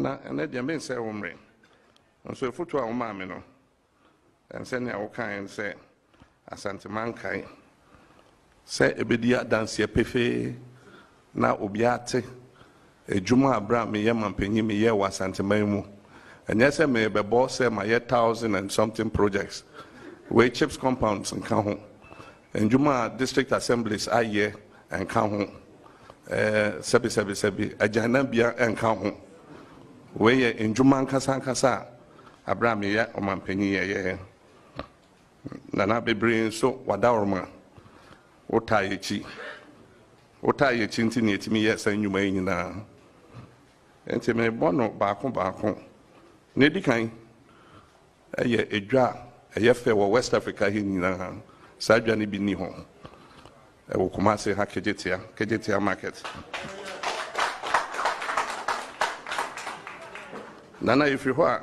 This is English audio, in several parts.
na ene de me nse womre nso efutu a woma me no ense ne awokan se Asante Mankai se ebedi adanse pefe na obiate ejuma abra me ye mampanyi me ye wa Asante Manmu enye se me bebo se ma ye 1,000 and something projects we chips compounds and kan ho ejuma district assemblies aye and kan ho sebi ajana bia and kan ho we ye ejuma nkasa abra me ye mampanyi ye Nana bebre so wadaworma otayechi nti ne etimi ye san nwuma nyina enti me bono baako ne dikan eye edwa eye fe wo West Africa hi nyina sa adwa ne bi ni ho e wo Kumasi ha kejetia market nana if you are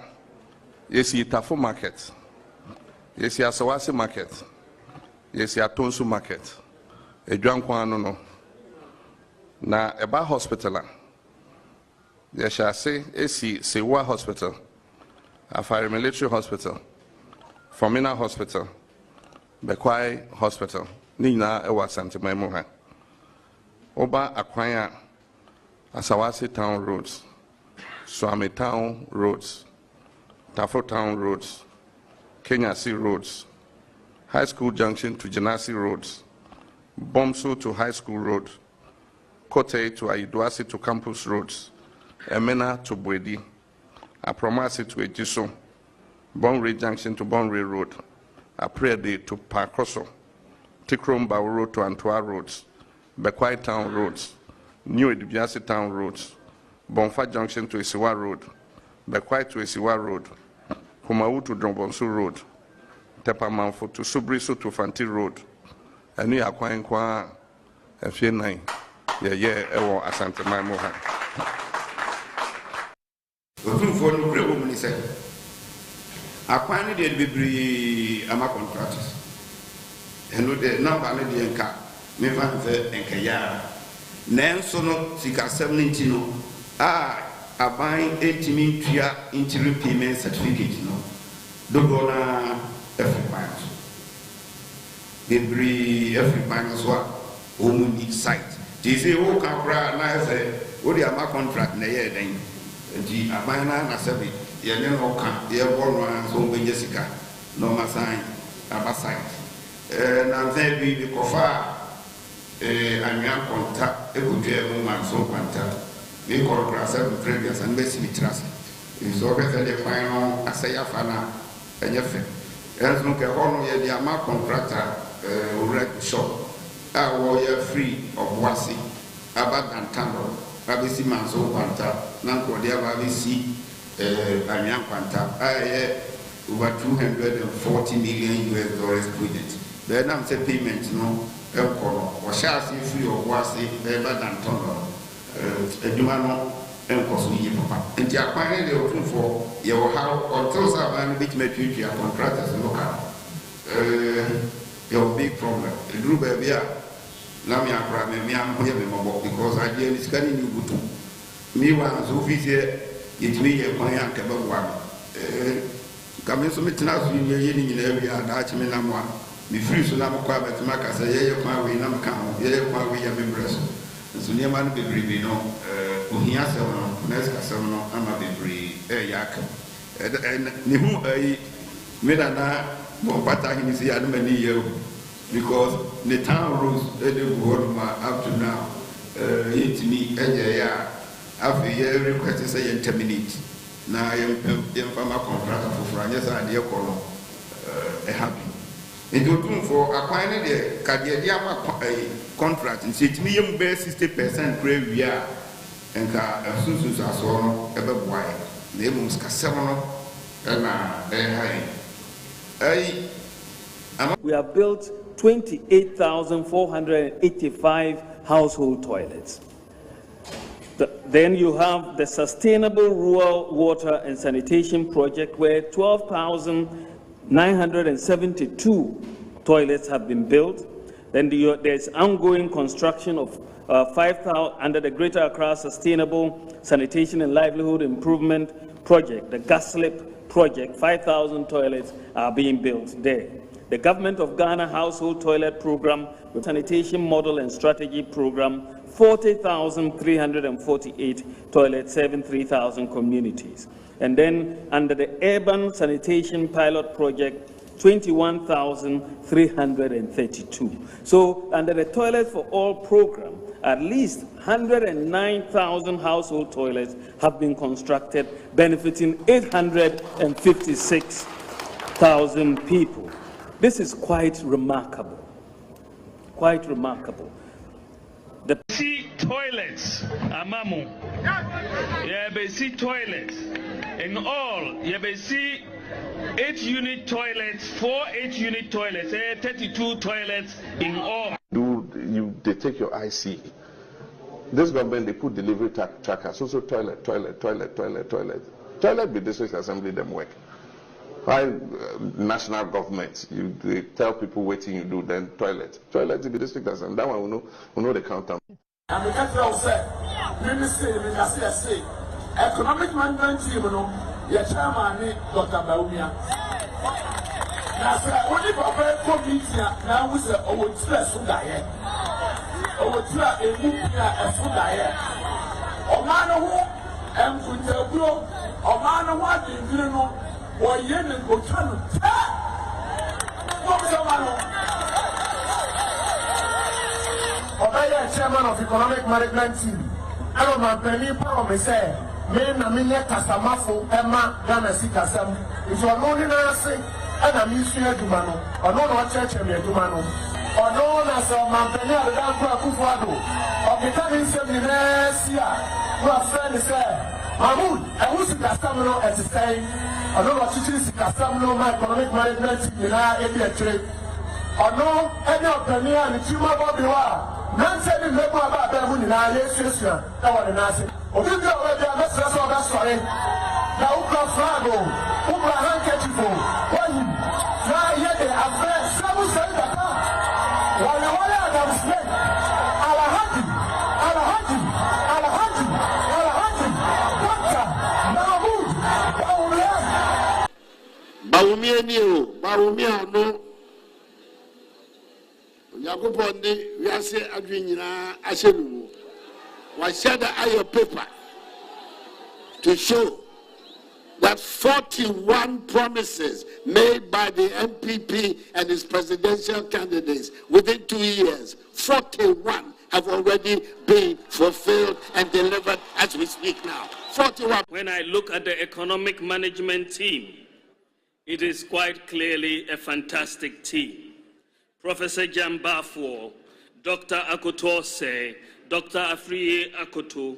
yes Itafo market. Yes, ya Sawasi market. Yes, ya Tonsu market. Edwankwa no. Na Eba hospital. Yes, ya say Sewa hospital. Afari military hospital. Formina hospital. Bekwai hospital. Nina ewa Asante Manmu ha. Oba akwanya Asawasi town roads. Swami town roads. Tafo town roads. Kenya Sea roads, High School Junction to Janasi roads, Bomso to High School Road, Kote to Aiduasi to Campus roads, Emena to Bwedi, Apromasi to Ejiso, Bonre Junction to Bonre Road, Aprede to Parkoso, Tikromba Road to Antwa roads, Bekwai Town roads, New Edibiasi Town roads, Bonfa Junction to Isiwa Road, Bekwai to Isiwa Road, Kumawu to Drombonsu Road, Tepamanfo to Subriso to Fanti Road, and we are quite a few nine. Yeah, ewo Asante Manmu ha. Otu for no great woman is Aquani did be ama contractors. And with the number of the enca, never and Kaya. Nanso no sika 17 a buying 80 million interim payment certificate no. Dogona every bank. Every bank as well. Home need site. They say, oh, Capra, and I say, what do you have a contract in a year then? The Abana, and I said, you know, the one so Jessica, no Masai, Abba site. And I'm saying, we the Kofa, and young contact, a good woman, so contact. We call ourselves previous and basically trust. It's always the final Asaya Fana and Jeff. As no care, the amount contractor, wreck shop. I were free of Wasi, Abad and Tando, Abisi Manso Panta, Nanko de Abisi, Anyan Panta. I over 240 million US dollars project. Then I'm saying payment, no, Elcoro, or shall see free of Wasi, Abad and Tando. Edumano and Kosu Papa. And the acquiring the open for your house or those are which may treat your contractors local. Your big problem. The group of Bia, Lamia Prame, Miam, because I did is getting you good. Me one so visit it me a Koyan Kabawam. Coming to meet us in your in the area, Dutchman, me free so now, but Macas, a year, we nam count, year, we have members. So near man be brave, no, Uhia Seven, Nesca Seven, Ama be brave, yak. And Nimu, Medana, Mompata, he is here many years because the town rules, up to now, hit me, after a year request to say terminate. Now I am farmer contractor for Francis and dear Colonel, a happy. And you do for acquiring the Kadiama contract and say to me, you bear 60% grave year and Susus as well, ever wide. The Emus Casano and we have built 28,485 household toilets. Then you have the Sustainable Rural Water and Sanitation Project, where 12,972 toilets have been built. Then there's ongoing construction of 5,000 under the Greater Accra Sustainable Sanitation and Livelihood Improvement Project, the GASLIP project. 5,000 toilets are being built there. The Government of Ghana Household Toilet Program with Sanitation Model and Strategy Program, 40,348 toilets serving 3,000 communities. And then under the Urban Sanitation Pilot Project, 21,332. So under the Toilets for All program, at least 109,000 household toilets have been constructed, benefiting 856,000 people. This is quite remarkable. Quite remarkable. The toilets, Amamu. Yabesi toilets. In all, Yabesi 8-unit toilets, 4 8-unit toilets, 32 toilets in all. They take your IC. This government, they put delivery trackers, also toilet. Toilet be district assembly them work. Why national government, they tell people what you do, then toilet be district assembly. That one we know the count. And the country said, economic management team, your chairman, Dr. Baumia. Now, sir, only for very committee now we say, oh, it's less food diet. Oh, it's not a food diet. Oh, man, who am to tell you, oh, man, what you know, or yen and go channel. Chairman of Economic Management Team, I don't know, Penny Power, say. Men are many Casamafo, Emma, Ghana Sikasam. If you are known in a say, and a Monsieur Dumano, or no church and Dumano, or known as a Mampania, the Dampa Kufuado, or the Tamin Seminaria, who are friends there. Mahmoud, I was in Casamano at the time. I know what you see Casamano, my economic management in our area trade. Or no, any of the near and Chima Bobiwa. None said in the about them in our yes, that was an answer. Or you go already, I'm not sorry. Now, Ukra Flago, Ukra Handkerchief, why you? Now, yet they have read several cents. While you want to have spent Alahadi, Doctor, Mahmoud, Baumia, no. Yakupondi, we are saying, Adriana, Ashenu. Was shed a paper to show that 41 promises made by the MPP and its presidential candidates within 2 years, 41 have already been fulfilled and delivered as we speak now. 41. When I look at the economic management team, it is quite clearly a fantastic team. Professor Jambafo, Dr. Akutose, Dr. Afriye Akoto,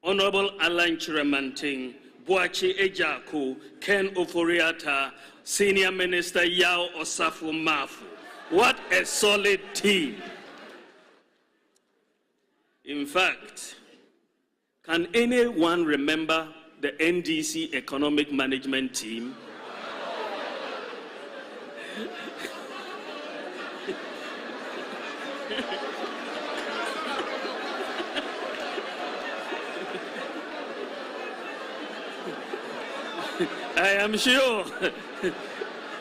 Honorable Alan Chiramanting, Boachi Ejaku, Ken Oforiata, Senior Minister Yao Osafo Mafu. What a solid team. In fact, can anyone remember the NDC economic management team?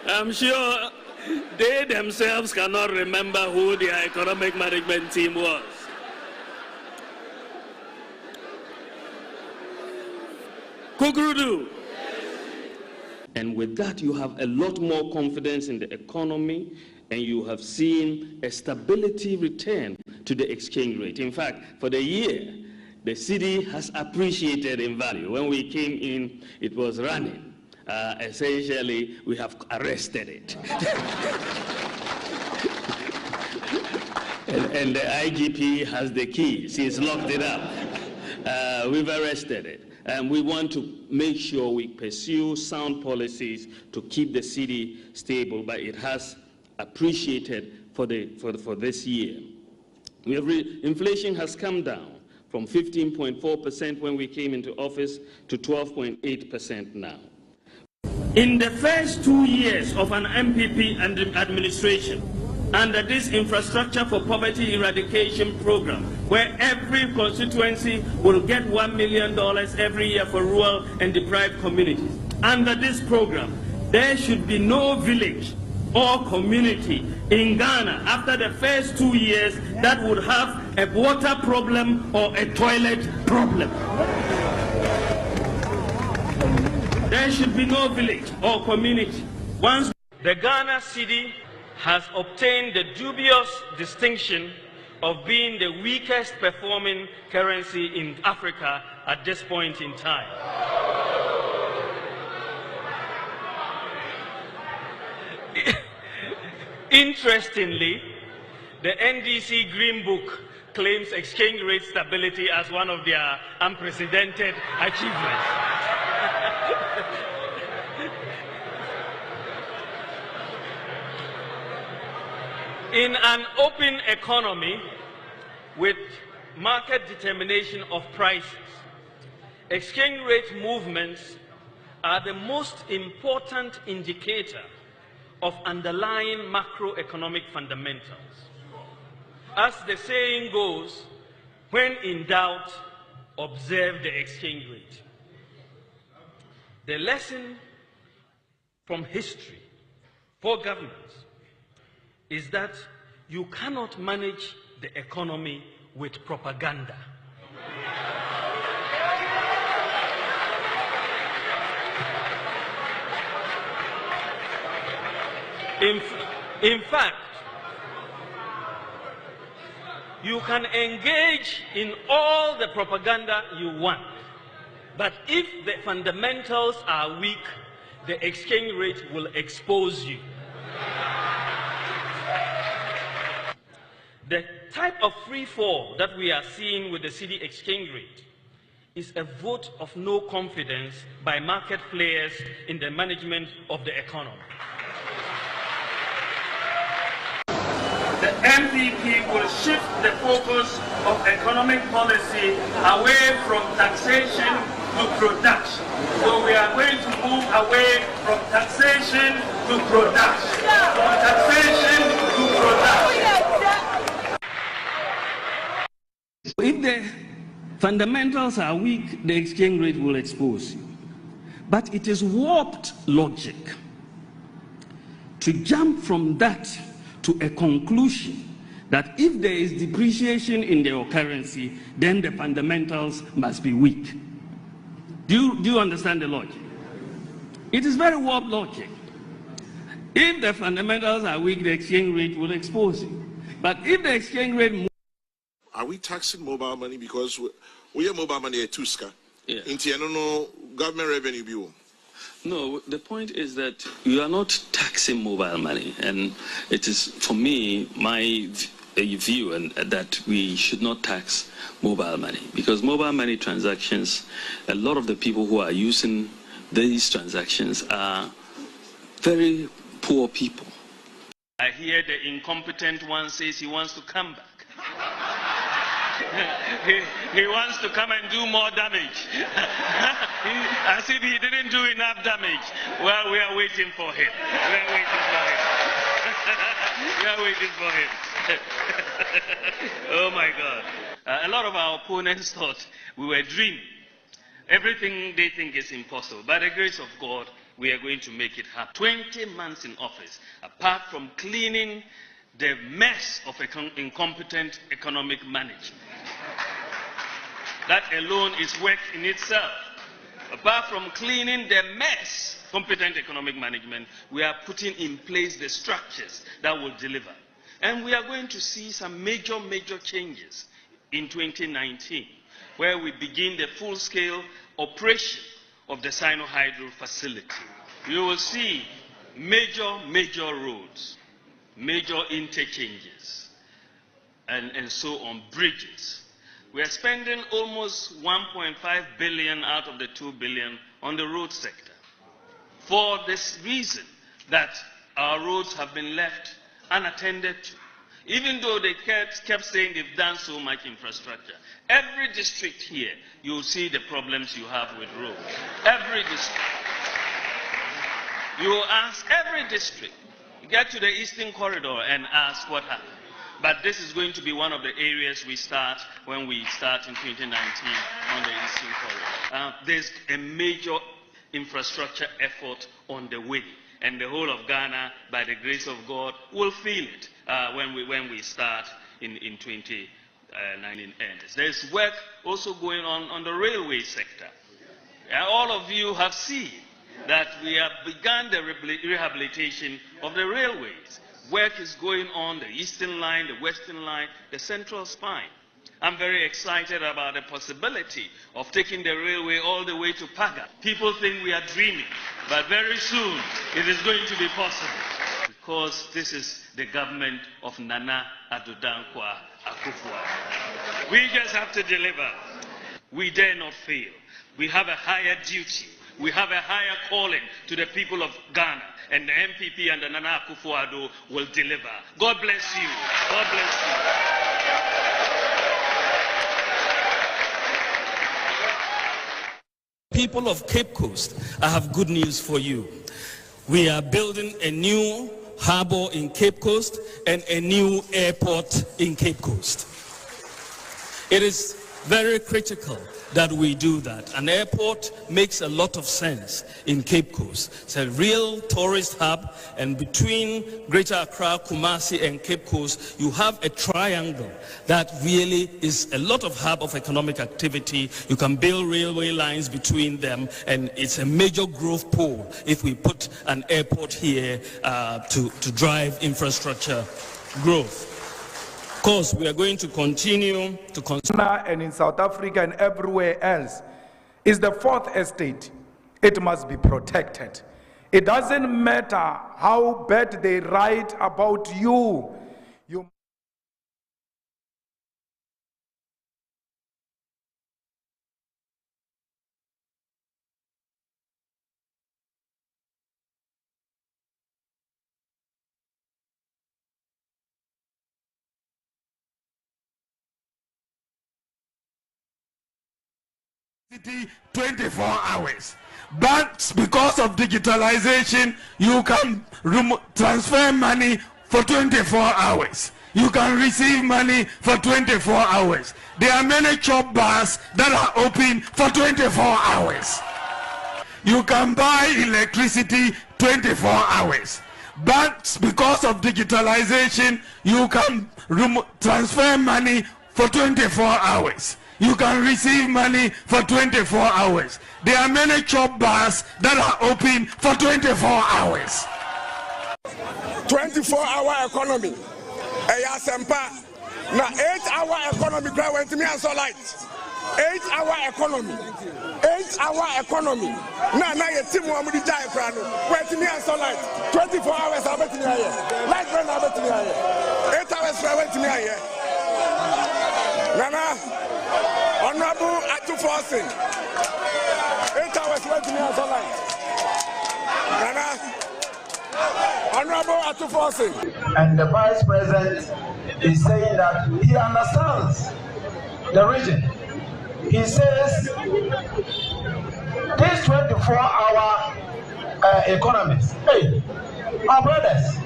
I'm sure they themselves cannot remember who their economic management team was. Kukrudu. And with that, you have a lot more confidence in the economy, and you have seen a stability return to the exchange rate. In fact, for the year, the cedi has appreciated in value. When we came in, it was running. Essentially, we have arrested it. and the IGP has the keys. He's locked it up. We've arrested it. And we want to make sure we pursue sound policies to keep the cedi stable, but it has appreciated for this year. Inflation has come down from 15.4% when we came into office to 12.8% now. In the first 2 years of an MPP administration, under this Infrastructure for Poverty Eradication program, where every constituency will get $1 million every year for rural and deprived communities. Under this program, there should be no village or community in Ghana after the first 2 years that would have a water problem or a toilet problem. There should be no village or community. Once the Ghana cedi has obtained the dubious distinction of being the weakest performing currency in Africa at this point in time. Interestingly, the NDC Green Book claims exchange rate stability as one of their unprecedented achievements. In an open economy with market determination of prices, exchange rate movements are the most important indicator of underlying macroeconomic fundamentals. As the saying goes, when in doubt, observe the exchange rate. The lesson from history for governments is that you cannot manage the economy with propaganda. In fact, you can engage in all the propaganda you want, but if the fundamentals are weak, the exchange rate will expose you. The type of free fall that we are seeing with the cedi exchange rate is a vote of no confidence by market players in the management of the economy. The MPP will shift the focus of economic policy away from taxation to production. So we are going to move away from taxation to production. From taxation to production. If the fundamentals are weak, the exchange rate will expose you. But it is warped logic to jump from that to a conclusion that if there is depreciation in your currency, then the fundamentals must be weak. Do you understand the logic? It is very warped logic. If the fundamentals are weak, the exchange rate will expose you. But if the exchange rate... Are we taxing mobile money because we have mobile money at Tuska? Yeah. In government revenue bill. No, the point is that you are not taxing mobile money, and it is, for me, my view and that we should not tax mobile money, because mobile money transactions, a lot of the people who are using these transactions are very poor people. I hear the incompetent one says he wants to come back. He wants to come and do more damage. As if he didn't do enough damage. Well, we are waiting for him. We are waiting for him. We are waiting for him. Oh my God. A lot of our opponents thought we were dreaming. Everything they think is impossible. By the grace of God, we are going to make it happen. 20 months in office, apart from cleaning the mess of incompetent economic management. That alone is work in itself. Apart from cleaning the mess, competent economic management, we are putting in place the structures that will deliver. And we are going to see some major changes in 2019, where we begin the full-scale operation of the Sino-Hydro facility. You will see major roads, major interchanges, and so on, bridges. We are spending almost 1.5 billion out of the 2 billion on the road sector. For this reason that our roads have been left unattended to. Even though they kept saying they've done so much infrastructure. Every district here, you'll see the problems you have with roads. Every district. You will ask every district. get to the Eastern Corridor and ask what happened. But this is going to be one of the areas we start when we start in 2019 on the Eastern Corridor. There's a major infrastructure effort on the way, and the whole of Ghana, by the grace of God, will feel it when we start in 2019 ends. There's work also going on the railway sector. All of you have seen that we have begun the rehabilitation of the railways. Work is going on, the Eastern Line, the Western Line, the Central Spine. I'm very excited about the possibility of taking the railway all the way to Paga. People think we are dreaming, but very soon it is going to be possible, because this is the government of Nana Addo Dankwa Akufo-Addo. We just have to deliver. We dare not fail. We have a higher duty. We have a higher calling to the people of Ghana, and the MPP and the Nana Akufo-Addo will deliver. God bless you. God bless you. People of Cape Coast, I have good news for you. We are building a new harbor in Cape Coast and a new airport in Cape Coast. It is very critical that we do that. An airport makes a lot of sense in Cape Coast. It's a real tourist hub, and between Greater Accra, Kumasi, and Cape Coast, you have a triangle that really is a lot of hub of economic activity. You can build railway lines between them, and it's a major growth pole if we put an airport here to drive infrastructure growth. Of course, we are going to continue to consider. And in South Africa and everywhere else is the fourth estate. It must be protected. It doesn't matter how bad they write about you. City 24 hours, but because of digitalization you can transfer money for 24 hours. You can receive money for 24 hours. There are many chop bars that are open for 24 hours. You can buy electricity 24 hours, but because of digitalization you can transfer money for 24 hours. You can receive money for 24 hours. There are many chop bars that are open for 24 hours. 24-hour economy. Sempa. Now 8-hour economy went to me and so light. 8-hour economy. 8-hour economy. Now you team one with the diaphragm. Went to me and so light. 24 hours I bet me here. Light run I bet me here. 8 hours I went to me here. Nana. Honorable Atuforsen. 8 hours went to me as a light. Honorable Atuforsen. And the Vice President is saying that he understands the region. He says these 24-hour economies. Hey, our brothers,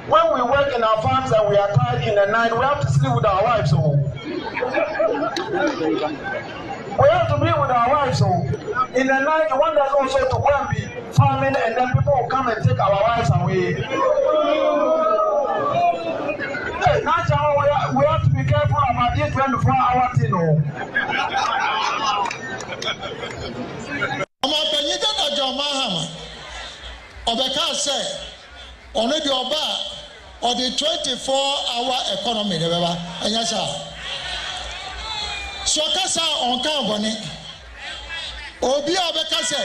when we work in our farms and we are tired in the night, we have to sleep with our wives. We have to be with our wives. In the night, you want us also to go and be farming, and then people will come and take our wives away. Hey, now we have to be careful about this 24-hour thing. Or the 24-hour economy, and yes, sir. So, Kasa on Carboni, Obi Abekase,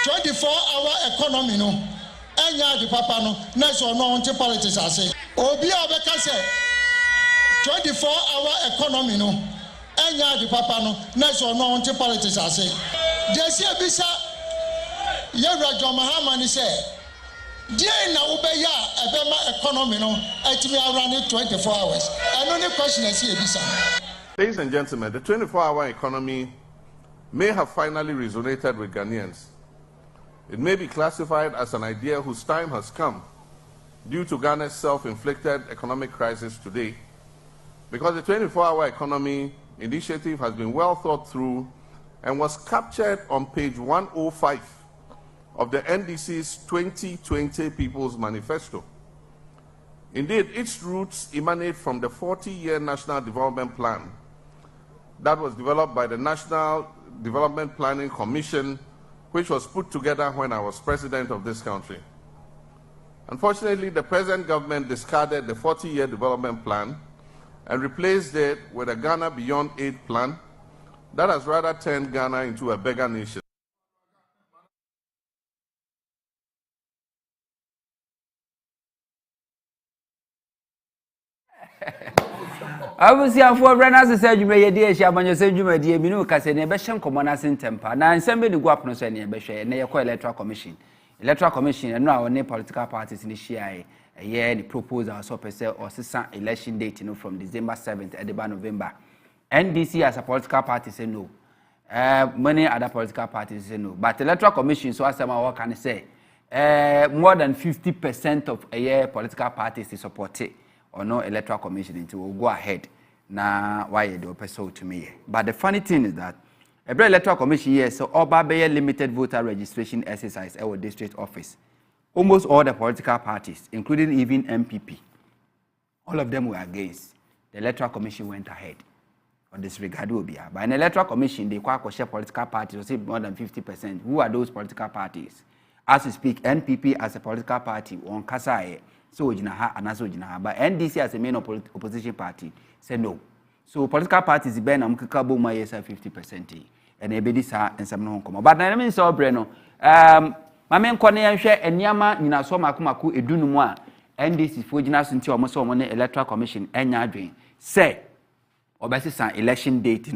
24-hour economy, no, and Yadi Papano, National non politics, I say. Obi Abekase, 24-hour economy, no, and Yadi Papano, National non politics, I say. Jesse Bisa, Yara Jomahamani said. Now, economy no, around 24 hours. And only question I see this. Ladies and gentlemen, the 24-hour economy may have finally resonated with Ghanaians. It may be classified as an idea whose time has come due to Ghana's self-inflicted economic crisis today, because the 24-hour economy initiative has been well thought through and was captured on page 105 of the NDC's 2020 People's Manifesto. Indeed, its roots emanate from the 40-year National Development Plan that was developed by the National Development Planning Commission, which was put together when I was president of this country. Unfortunately, the present government discarded the 40-year development plan and replaced it with a Ghana Beyond Aid plan that has rather turned Ghana into a beggar nation. Obviously, I'm for Renas said you may dear Shaman, you said you may dear Minu Cassane, Beshan Commanders in Temper. Now, and send me the Guapnos and Beshe, and they are Electoral Commission. Electoral Commission, and now any political parties in the Shia, a year, the proposal so per se or Sissan election date, from December 7th at the November. NDC as a political party say no. Many other political parties say no. But the Electoral Commission, so as what can I say? More than 50% of a year political parties is supported. Or no Electoral Commission into will go ahead. Now why you do so to me? But the funny thing is that every Electoral Commission here so Oba Bayer limited voter registration exercise our district office. Almost all the political parties, including even MPP, all of them were against. The Electoral Commission went ahead. Or disregard will be. By an Electoral Commission, they quite share political parties, say more than 50%. Who are those political parties? As we speak, NPP as a political party on Kasai. So Jinaha and also Jinaha, but NDC as a main opposition party say no. So political parties ben amkabo my 50%, and ebedisa and some no come. But I mean so Breno. My main corner share and Yama Nina so makumaku edunumwa NDC for Jinas until almost one Electoral Commission and Yadrin say obesi election date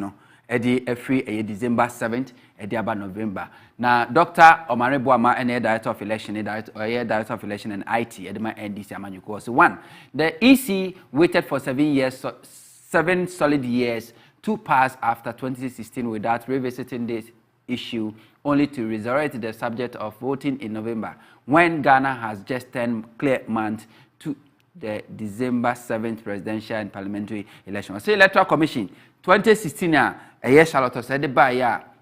every December 7th, about November. Now, Dr. Omare Boama, Director of Election, Director of Election and IT, Edema NDC Amanyuko. So one, the EC waited for 7 solid years to pass after 2016 without revisiting this issue, only to resurrect the subject of voting in November, when Ghana has just 10 clear months to the December 7th presidential and parliamentary election. So, Electoral Commission, 2016, a year Charlotte said by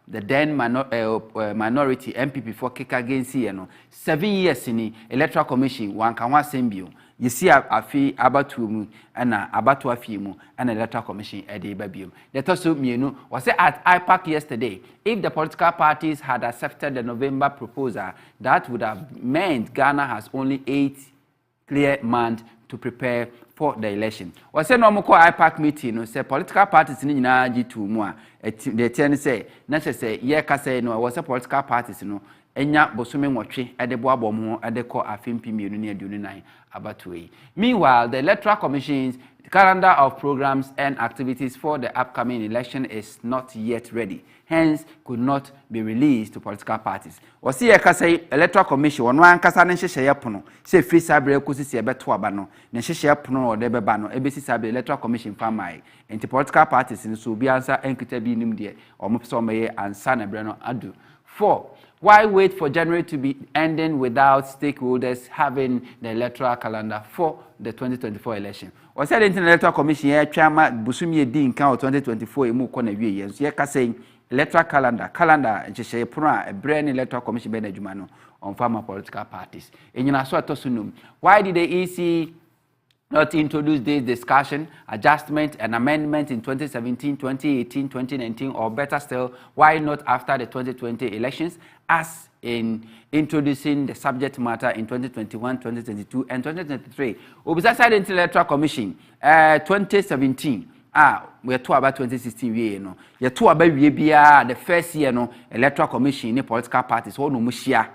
the then minority MPP for kick against 7 years in the Electoral Commission, one can one sembio. You see a fee about to and about to a few and Electoral Commission at the baby. That also was at IPAC yesterday. If the political parties had accepted the November proposal, that would have meant Ghana has only 8 clear months to prepare for the election. Was say no more IPAC meeting, say political parties in G2 more. The ten say, necessary, ye can say no, was a political parties, Enya Bosume Mochi at the Boabomo at the core Afimpi Munini Dunai Abatui. Meanwhile, the Electoral Commission's calendar of programs and activities for the upcoming election is not yet ready, hence could not be released to political parties. Or see a say Electoral Commission one Casan Share Puno, say free Sabre Kusi Betuabano, Neshia Puno or Debano, ABC Sabre Electoral Commission Famai, and the political parties in Subiansa and Kitabi Nimdia, or Mupsome and Sana Breno Adu. 4. Why wait for January to be ending without stakeholders having the electoral calendar for the 2024 election? Was said in the Electoral Commission here, Chama Busumi Din count 2024 emu kona wie years. Here saying electoral calendar and she a brand electoral commission ben Jumano on former political parties. And you know so tosunum. Why did the EC not introduce this discussion, adjustment, and amendment in 2017, 2018, 2019, or better still, why not after the 2020 elections, as in introducing the subject matter in 2021, 2022, and 2023? Obisaside Electoral Commission, 2017. We are talking about 2016 year, You're talking about the first year, Electoral Commission, the political parties, all no mushia.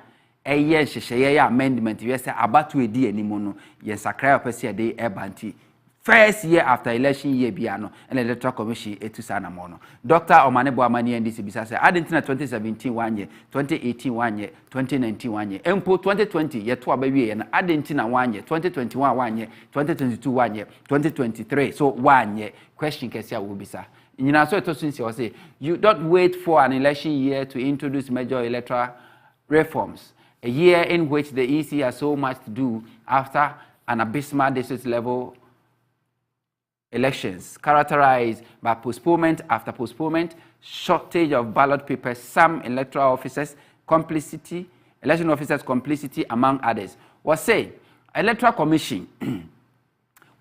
A year, she amendment, yes, about to a dear Nimono, yes, a cry of a day, Ebanti. First year after election year, Biano, and Electoral Commission, to Sanamono. Dr. Omanebo Amani and this Bisa, adding 2017 1 year, 2018 1 year, 2019 1 year, Empo 2020, yet 2 baby, and adding 1 year, 2021 1 year, 2022 1 year, 2023, so 1 year. Question Kessia will be, sir. In Naso, since you say, you don't wait for an election year to introduce major electoral reforms. A year in which the EC has so much to do after an abysmal district level elections characterized by postponement after postponement, shortage of ballot papers, some electoral officers complicity, election officers complicity, among others. Was say Electoral Commission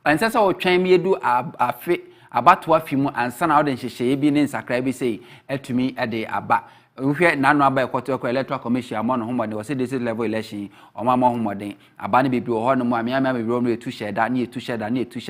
and says our train me do about what film and son out and she be in Sakrabi say to me a day about. We hear nano about quarter Electoral Commission among whom was a district level election or Mamma Homodin, a banny baby or no mammy room to share that need to share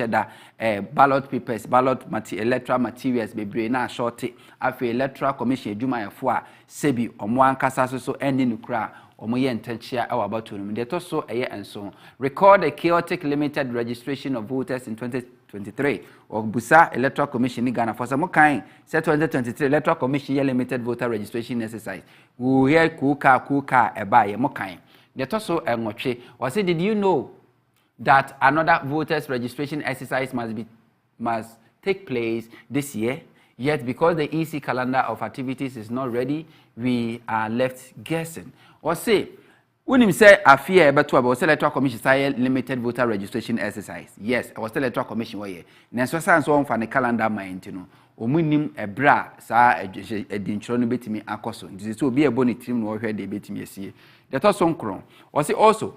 that ballot papers, electoral materials be brain shorty after Electoral Commission Juma Fua, Sebi or one Casa so ending the crowd. Omoye intention our about to them. They also a year and so on. Record a chaotic limited registration of voters in 2023. Or Busa Electoral Commission in Ghana for some kind. Set 2023 Electoral Commission limited voter registration exercise. We hear kuka a buy a mokain. They also a moche. Or say, did you know that another voters registration exercise must take place this year? Yet, because the EC calendar of activities is not ready, we are left guessing. Or say, when him say a fear but to about Electoral Commission say limited voter registration exercise. Yes, I was Electoral Commission way. Nenso so on for the calendar mind, you know. Omunim a bra sa a dinchron bit me akoso. This will be a bonnet team or where they bit me see. That also cron. Was it also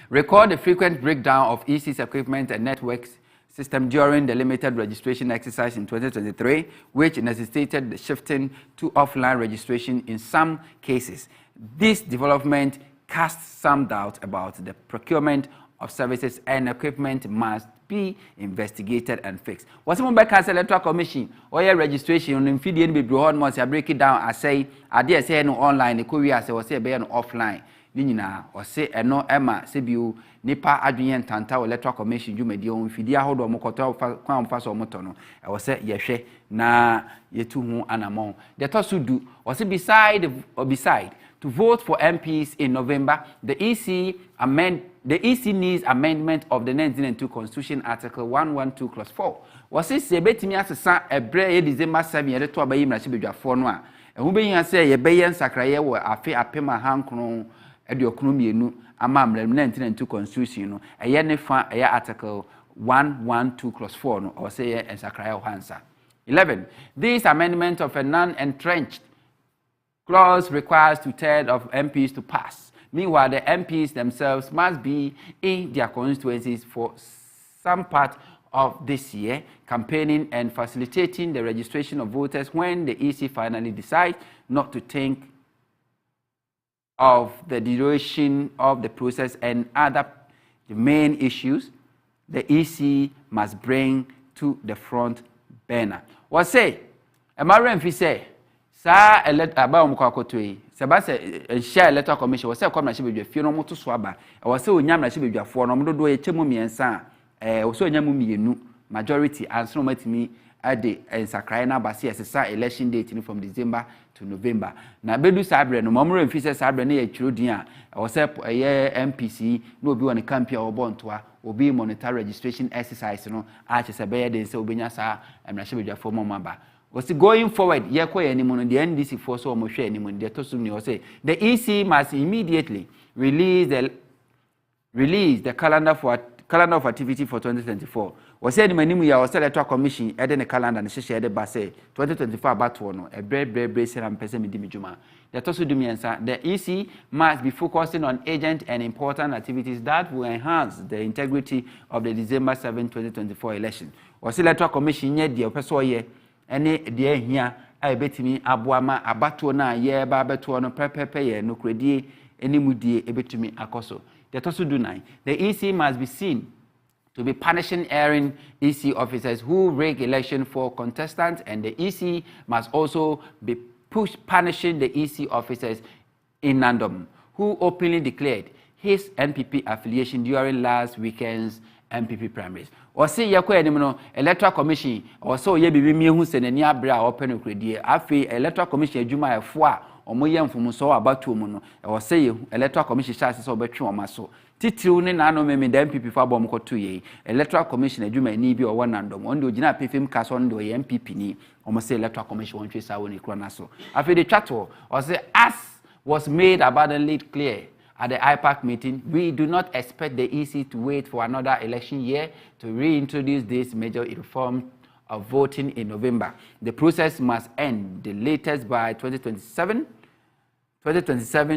record the frequent breakdown of EC's equipment and networks system during the limited registration exercise in 2023, which necessitated the shifting to offline registration in some cases. This development casts some doubt about the procurement of services and equipment must be investigated and fixed. What's one back as Electoral Commission or your registration on Fidian be broad must break it down. I say, I dare say no online, the courier say, or say, be no offline. Nina or say no Emma Sibu Nipa Adrian Tanta Electoral Commission you may do on Fidia hold or Mokoto Crown Faso Motono. I was say yeshe na yetu anamon. The also do was it beside to vote for MPs in November. The EC needs amendment of the 1992 Constitution Article 112 Clause 4. Was it say betimi asesa ebre December 7 year to abayi mra shibedwa fo no a ehun be yin say ye beyen sakraye wo afi apema hankron ediokunu mienu ama mra 1992 Constitution no eye ne fa eye Article 112 Clause 4 no or say en sakraye hansa. 11. This amendment of a non-entrenched clause requires 2/3 of MPs to pass. Meanwhile, the MPs themselves must be in their constituencies for some part of this year, campaigning and facilitating the registration of voters when the EC finally decides not to think of the duration of the process and other main issues the EC must bring to the front burner. What say? Amaran fi say sa aba omukwakoto yi se share Electoral Commission was say come na shebedwa fie no moto so aba was say onyam na shebedwa fo no mododo ye chemu miensa was say onyam mienu majority and so matimi ade ensakrai na base esesa election date ni from December to November na bedu sabre no momro fi say sabre na ye twirudin a was say MPC no obi won campaign obontoa obi monitor registration exercise no a che se be ye de say obenya sa na shebedwa fo momaba. Was going forward, the NDC force or Moshe anymore, the Tosuni say the EC must immediately release the calendar of activity for 2024. Was said many years was Electoral Commission adding a calendar and share the base 2024 about one, a brave and person midimijuma. The Tosudumi the EC must be focusing on agent and important activities that will enhance the integrity of the December 7, 2024 election. Was Electoral Commission yet the person ene de ahia a betimi aboama abato na ye ba beto no pepepe ye no kredie enimudie ebetumi akoso. The tosu do 9. The EC must be seen to be punishing erring EC officers who rig election for contestants, and the EC must also be punishing the EC officers in Nandom who openly declared his NPP affiliation during last weekend's MPP primaries. Or say Yako Animal Electoral Commission, or so ye be me who send a near bra open credit. Afi Electoral Commission Juma Fwa, or Moyam from so about 2 mono, or say Electoral Commission chassis over 2 maso. Titu Nano me the MPP for Bomco 2 ye. Electoral Commission Juma Nibi or 1 and one do Jina Pifim cast on the MPP ni, or say Electoral Commission 1 trace out in Cronaso. Afi the chatto, or say as was made abundantly clear at the IPAC meeting, we do not expect the EC to wait for another election year to reintroduce this major reform of voting in November. The process must end the latest by 2027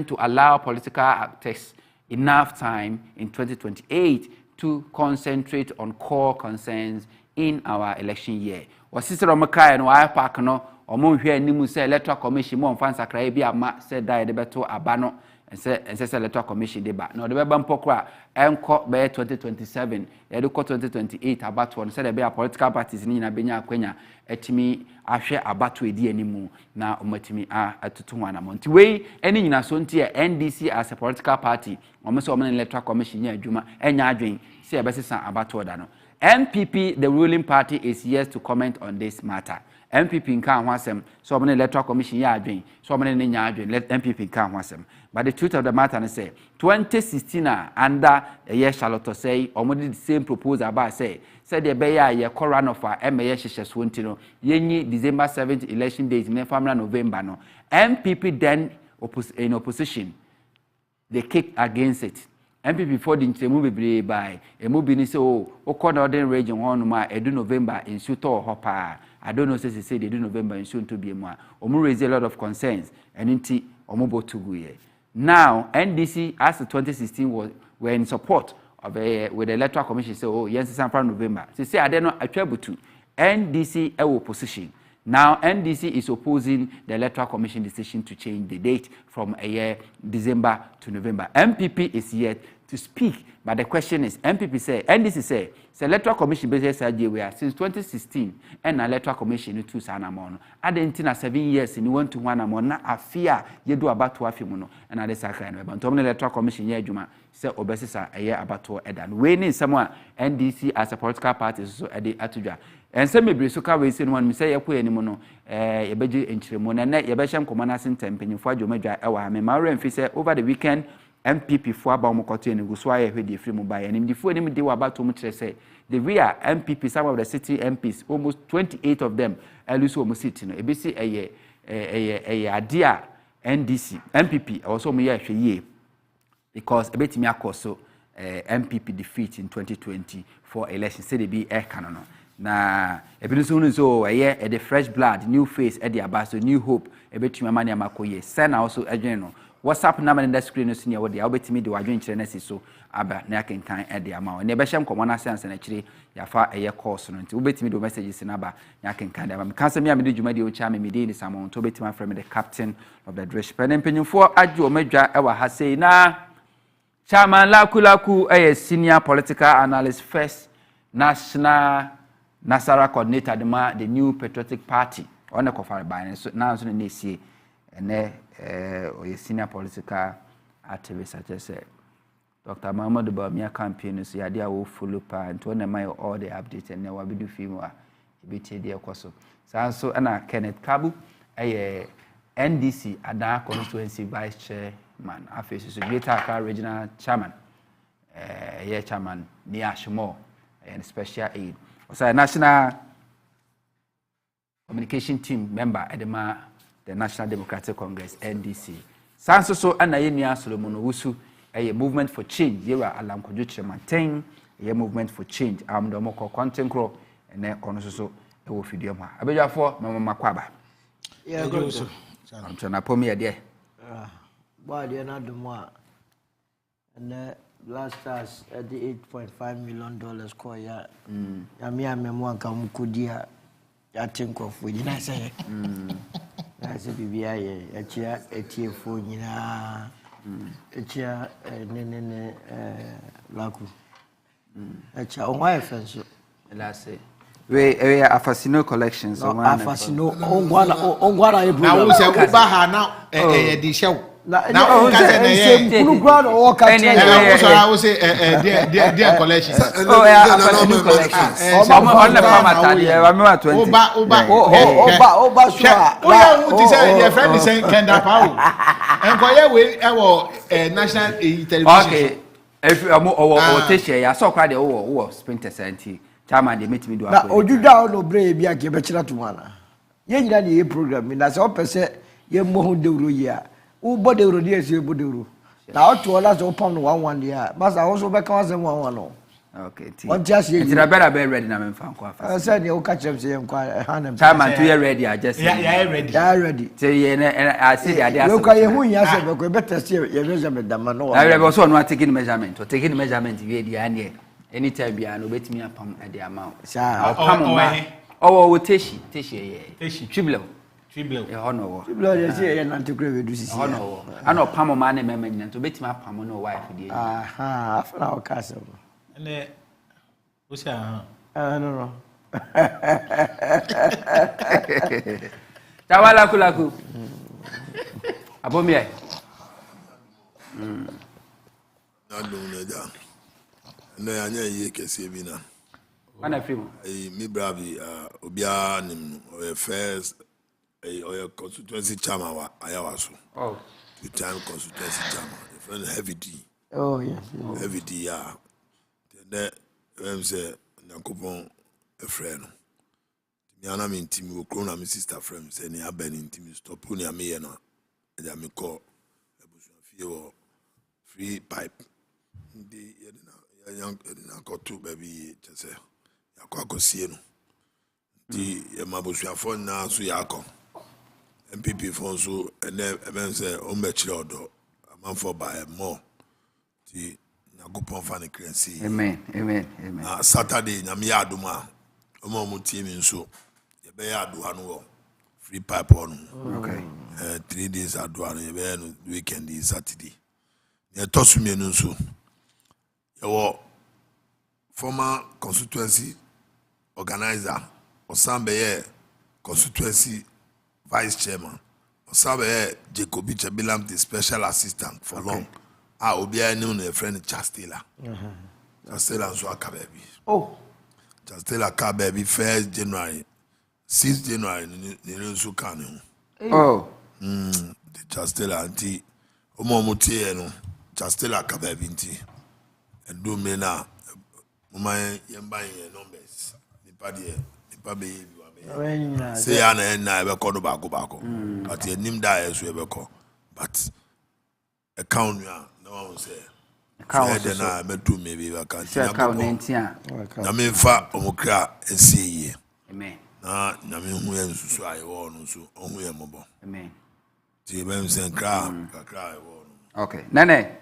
to allow political actors enough time in 2028 to concentrate on core concerns in our election year. Wasisero Makai no IPAC no omo hwe animu say electoral commission mo mfa nsakra bi ama say dai de beto abano say electoral commission de ba no de beba mpokra enko be 2027 e de 2028 abato no say de be political parties ni na benya akwanya etimi ahwe abato edi animu na omatimi atutu hwana mo nti we eni nyina so nti NDC as a political party omo say omo electoral commission nya adwuma enya adwen say e besesa abato da no. MPP, the ruling party, is yet to comment on this matter. MPP in Kanwasem, so many electoral commission yarding, so many yarding, let MPP in Kanwasem. But the truth of the matter is, 2016 under a year Charlotte say, almost the same proposal about say, said the Bayer ye run of our MA Swintino, Yenny December 7th election date in November. No. MPP then in opposition, they kicked against it. MPP for the move by a movie ni so o northern region on ma edu November in Suto Hopa. I don't know say they do November in soon to be more. Omu raise a lot of concerns and inti omubo tuguye. Now NDC as the 2016 were in support of with the electoral commission say oh yes San November. They say I don't know attribute to NDC opposition. Now, NDC is opposing the Electoral Commission decision to change the date from a year December to November. MPP is yet to speak, but the question is, MPP say, NDC say, the Electoral Commission basically we are since 2016, and the Electoral Commission in 2 sanamono. Adentina 7 years in 1 to 1 amon, na afia ye do about 2 afimuno, and other sakran. But Tommy Electoral Commission ye juma say obesisa a year about 2 edan. We need someone NDC as a political party so at the atuja. And some maybe so can we say one me say yakwe ni mono yebeji enchiremo na yebeham komana sentem penyimfo adwomadwa ewa me ma remfi say over the weekend MPP fo aba omokoto eni guso aye hwedi free mu ba enim difo enim de wa bato mu kire say the real MPP some of the city MPs almost 28 of them eluso omo city no ebesi eye adia NDC MPP also mo ye hwe ye because ebetimi akoso MPP defeat in 2020 for election say they be canon no na ebinu so the fresh blood new face the abaso new hope ebetumi amani amakoye send also adwen no WhatsApp number in the screen no senior we dey obetimi de wadwen kire na si so aba na yakenkan the amawo na ebehye nkomo na sense na kire yafa course no nti obetimi do messages na aba yakenkan de aba me kanse me amede dwuma de ocha me de ni samon to obetimi afrem the captain of the dress pen empenyimfo adwo omadwa ewa ha sei na Chairman Lakulaku senior political analyst first national Nasara coordinator the new patriotic party on the Kofar by now so the and senior political activist such as Dr. Muhammad Bamia campaign so yadia wo follow pa and to my all the updates and we do film wa bit there koso so na Kenneth Kabu NDC Ada constituency vice chairman after so Greater Accra regional chairman chairman Niashmo and special aid also a national communication team member at the National Democratic Congress NDC. Sanso so ana yenia Solomon Wusu a movement for change. Yera alam kojuche maintain a movement for change. Am do moko content crow and then ono so e wo fidie ma. Abejafo mama makwaba. Yeah, go so. I'm trying to pomi ade. Boy dey na do mo and last stars at the $8.5 million call ya. Ya me anka mukudia ya think of we na say. I said bibia ye achia etiefo nyina achia nene laku. Achia onwa efenso. Last say we Afasino collections so one Afasino ongwana e na wo se wo ba ha na di shew na o se kunu ground o ka ti I say their collections oh yeah Afasino collections on the farmer tadi wa me wa 20 oba so o ya wo ti say your friend is saying Kenda Paul enkoye we e wo national television okay if o te share ya so kwa de wo sprinter santi chairman dey meet me do na ojuda no bre bia ke be kira to mana ye nyina ne program na se o pese ye mo hu de uro ya wo bo de uro de ese bo de uro Now to all us open 1 year. But I also back on 1 Okay. What just you? It's better be ready now. I said you catch them say inquire. Time and 2 years ready. I just ready. Yeah, ready. Say I see the idea. Look, I who you say we better see your measurement than man. I also not taking measurement or taking measurement we the anye. Anytime be an wait me upon at the amount. Sir. Oh, teshi. Triblo. Triblo, you see, and anti-grave do see. Honor. I know Pamo man and to bet my Pamo no wife. Aha, for our castle. And what's that? I don't know. Tawala kulaku. Abomie. No, I know you can see me now. Ana free mo. Me bravi obia nim first or constituency chairman wa ayawaso. Oh. The time constituency chairman. The friend Heavy D. Oh yes. Heavy D yeah. Then say Nakopon a friend. Me ana me intimi wo kro na me sister friend say ne aben intimi stop ni ame na. E me call ebusu fie wo free pipe. Ndi young got two baby just say yakosie no di mabusuafo na so yakọ MPP for so and then say o mechire odo amanfo by more di nakopon fa ne krensi. Amen. Saturday nyame ya adoma o mo mutie mi nso ye be ya adoa no free pipe on. Okay. 3 days adoa no ye be no weekend is Saturday. Ye tosu mi nso your former constituency organizer Osambe constituency vice chairman Osambe Jacobi Chabilam the special assistant for long. Obia knew a friend Chastela. Chastela so akabebi. Oh. Chastela kabebi 1st January 6th January ni so kanu. Oh. The Chastela anti omo mutie no Chastela kabebi nti. Do me now, my young numbers. The baby, say, Anna and I ever called back, but your name dies, we ever call. But a count, no one say. Count, then I met to maybe I can't say. I mean, far Omokra and see ye. Amen. Nah, Namin who ends so I won so only a mobile. Amen. See, when send cry. Okay, Nane.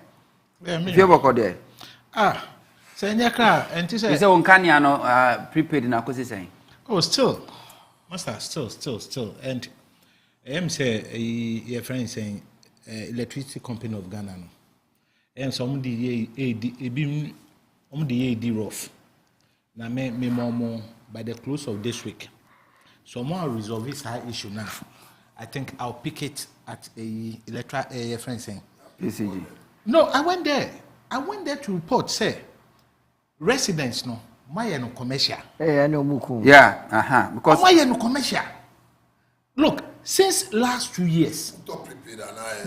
If you work there. Say nyakra enti say you say on kanya no prepaid na kosi say oh still master still and say your friend saying electricity company of Ghana no and some di ebi di rough na me more by the close of this week so more resolve this high issue now. I think I'll pick it at a your friend saying PCG. No, I went there to report say residents no my no commercial. I know muku. Yeah, because my no commercial. Look, since last 2 years.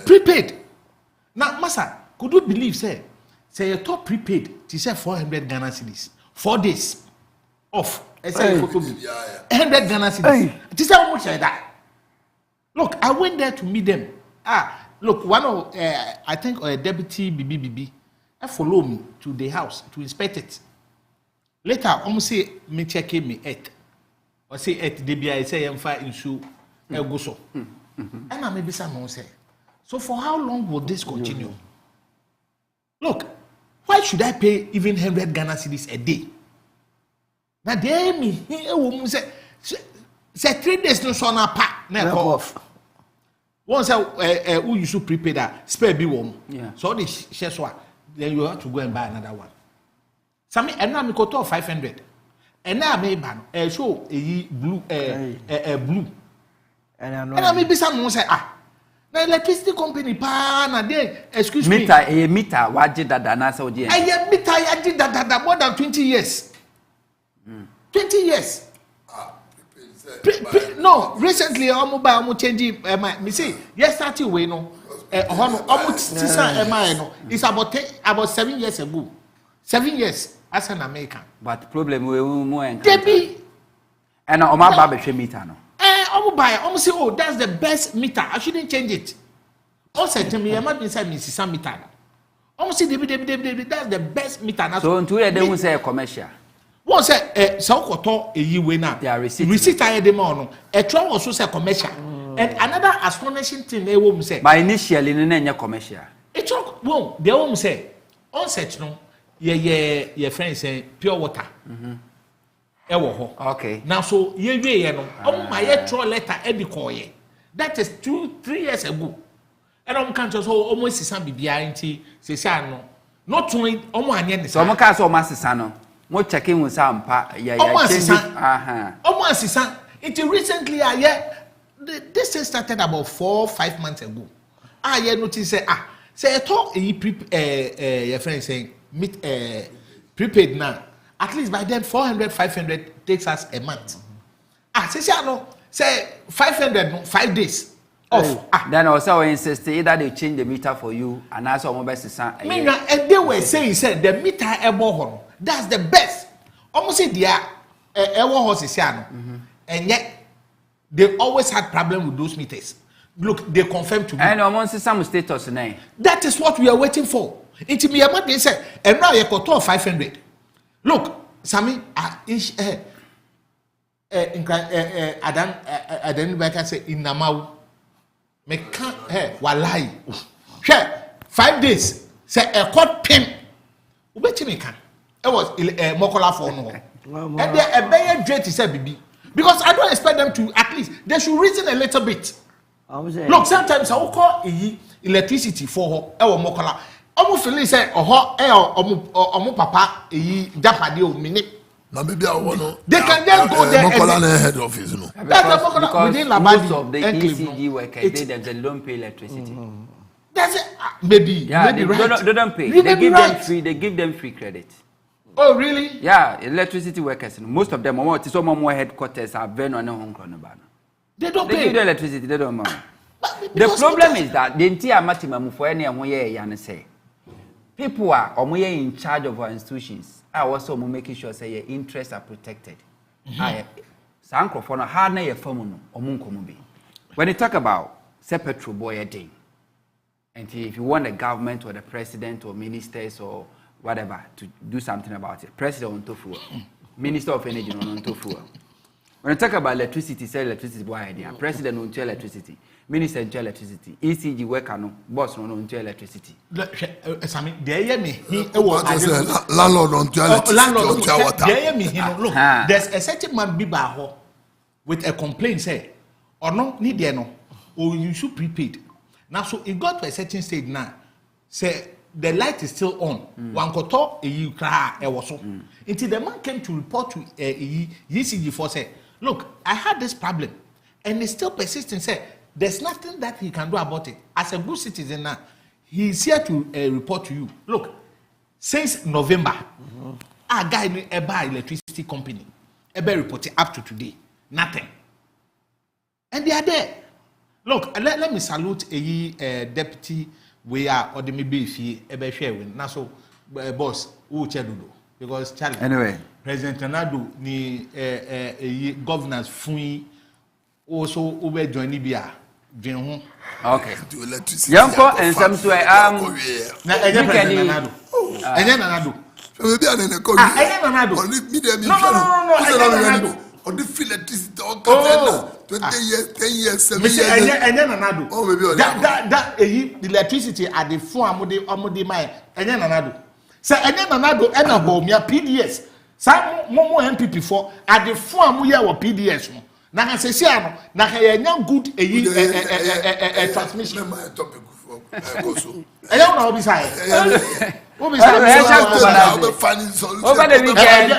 Prepaid. Now, Masa, could you believe say your top prepaid to say 400 Ghana cedis 4 days off. I say 100 Ghana cedis. It is how much like that. Look, I went there to meet them. Look, one of I think deputy BBBB. I follow me to the house to inspect it. Later, say me check me earth. Or say earth I say I'm fire into go so. And I maybe someone say. So for how long will this continue? Look, why should I pay even 100 Ghana cedis a day? Now they me a woman say 3 days no son apart. Never off. Once who you should prepare that spare be warm. Yeah. So this shares what. Then you have to go and buy another one. Sami, and now me go to 500. And now me ban show a blue blue. And I may be someone say na electricity company pa na dey excuse me. Meter waje dada na so je. Meter yaje dada more than 20 years. 20 years. No, recently I'm changing me say yes starting way no. It's about 7 years ago. 7 years as an American. But problem we more and my barber meter no. Say, oh, that's the best meter. I shouldn't change it. Also, tell me, I might be inside Mrs. Meter. Almost see that's the best meter. So into here they won't say commercial. One say Saukoto a year now. They are receipt I had no. A trial also say commercial. And another astonishing thing they won't say. But initially in commercial. It's well, they won't say on set no. Your friend say pure water. Okay. Now so ye no. My trial letter Eddie. That is 2-3 years ago. And I'm can't just almost see some BBI say no. Not to almost any. So I'm cast almost sano. More checking with some pa. Almost it recently this thing started about 4-5 months ago. I noticed say I talk your friend saying meet prepaid now. At least by then 400-500 takes us a month. Say 500 5 days. Then also insist either they change the meter for you and also mobile system. And they were saying said the meter ebo that's the best. Almost say they are horses and yet they always had problem with those meters. Look, they confirmed to me. And almost some status name. That is what we are waiting for. It me amount they said and now you got 500. Look, Sammy Adan Baka say in Namau. Me can't walai. Share 5 days. Say a court pin. Ubeti me can. It was Mokola for no. And they a better dread to say BB. Because I don't expect them to at least they should reason a little bit. Look, sometimes I will call electricity for her Mokola. Almost feel say omo papa Japadi o minute. Now maybe I want they can just go there and head office, because most of the ECG workers they don't pay electricity. That's it. Maybe. Yeah, maybe they right. don't pay. They give right. them free. They give them free credit. Oh really? Yeah, electricity workers. Most of them, some more headquarters are very on Hong Kong. They don't they pay. Give the electricity. They don't know. The problem is that the entire maximum for any and say people are in charge of our institutions. I also making sure say your interests are protected. When you talk about say petrol boy a day, and if you want the government or the president or ministers or whatever to do something about it, president on tofu, minister of energy on tofu. When you talk about electricity, say electricity boy idea, president on electricity, minister on electricity, ECG worker no, boss on electricity. Sami, there you me. Landlord on electricity. There you me. Look, there's a certain man be baho with a complaint say, or no need there no, or you should prepaid. Now so it got to a certain stage now. Say the light is still on. One could talk you cry so. Until the man came to report to ECG for say, look, I had this problem, and it's still persisting. Say there's nothing that he can do about it. As a good citizen now, he's here to report to you. Look, since November, our guy buy electricity company, reporting up to today, nothing, and they are there. Look, let me salute a deputy. We are or the maybe if he ever share with now so boss who chedudo because Charlie anyway President Nadu ni governors fui also over join Libya join okay Yanko and some so na President Nadu Nanadu so maybe Nanadu no on the electricity all 20 years 10 years 7 years Nanadu that electricity at the phone amode mai Nanadu say Nanadu enabo me PDS some momo MPP for at the phone amu here PDS no na say see ano na enya good transmission topic for na obi say over the weekend,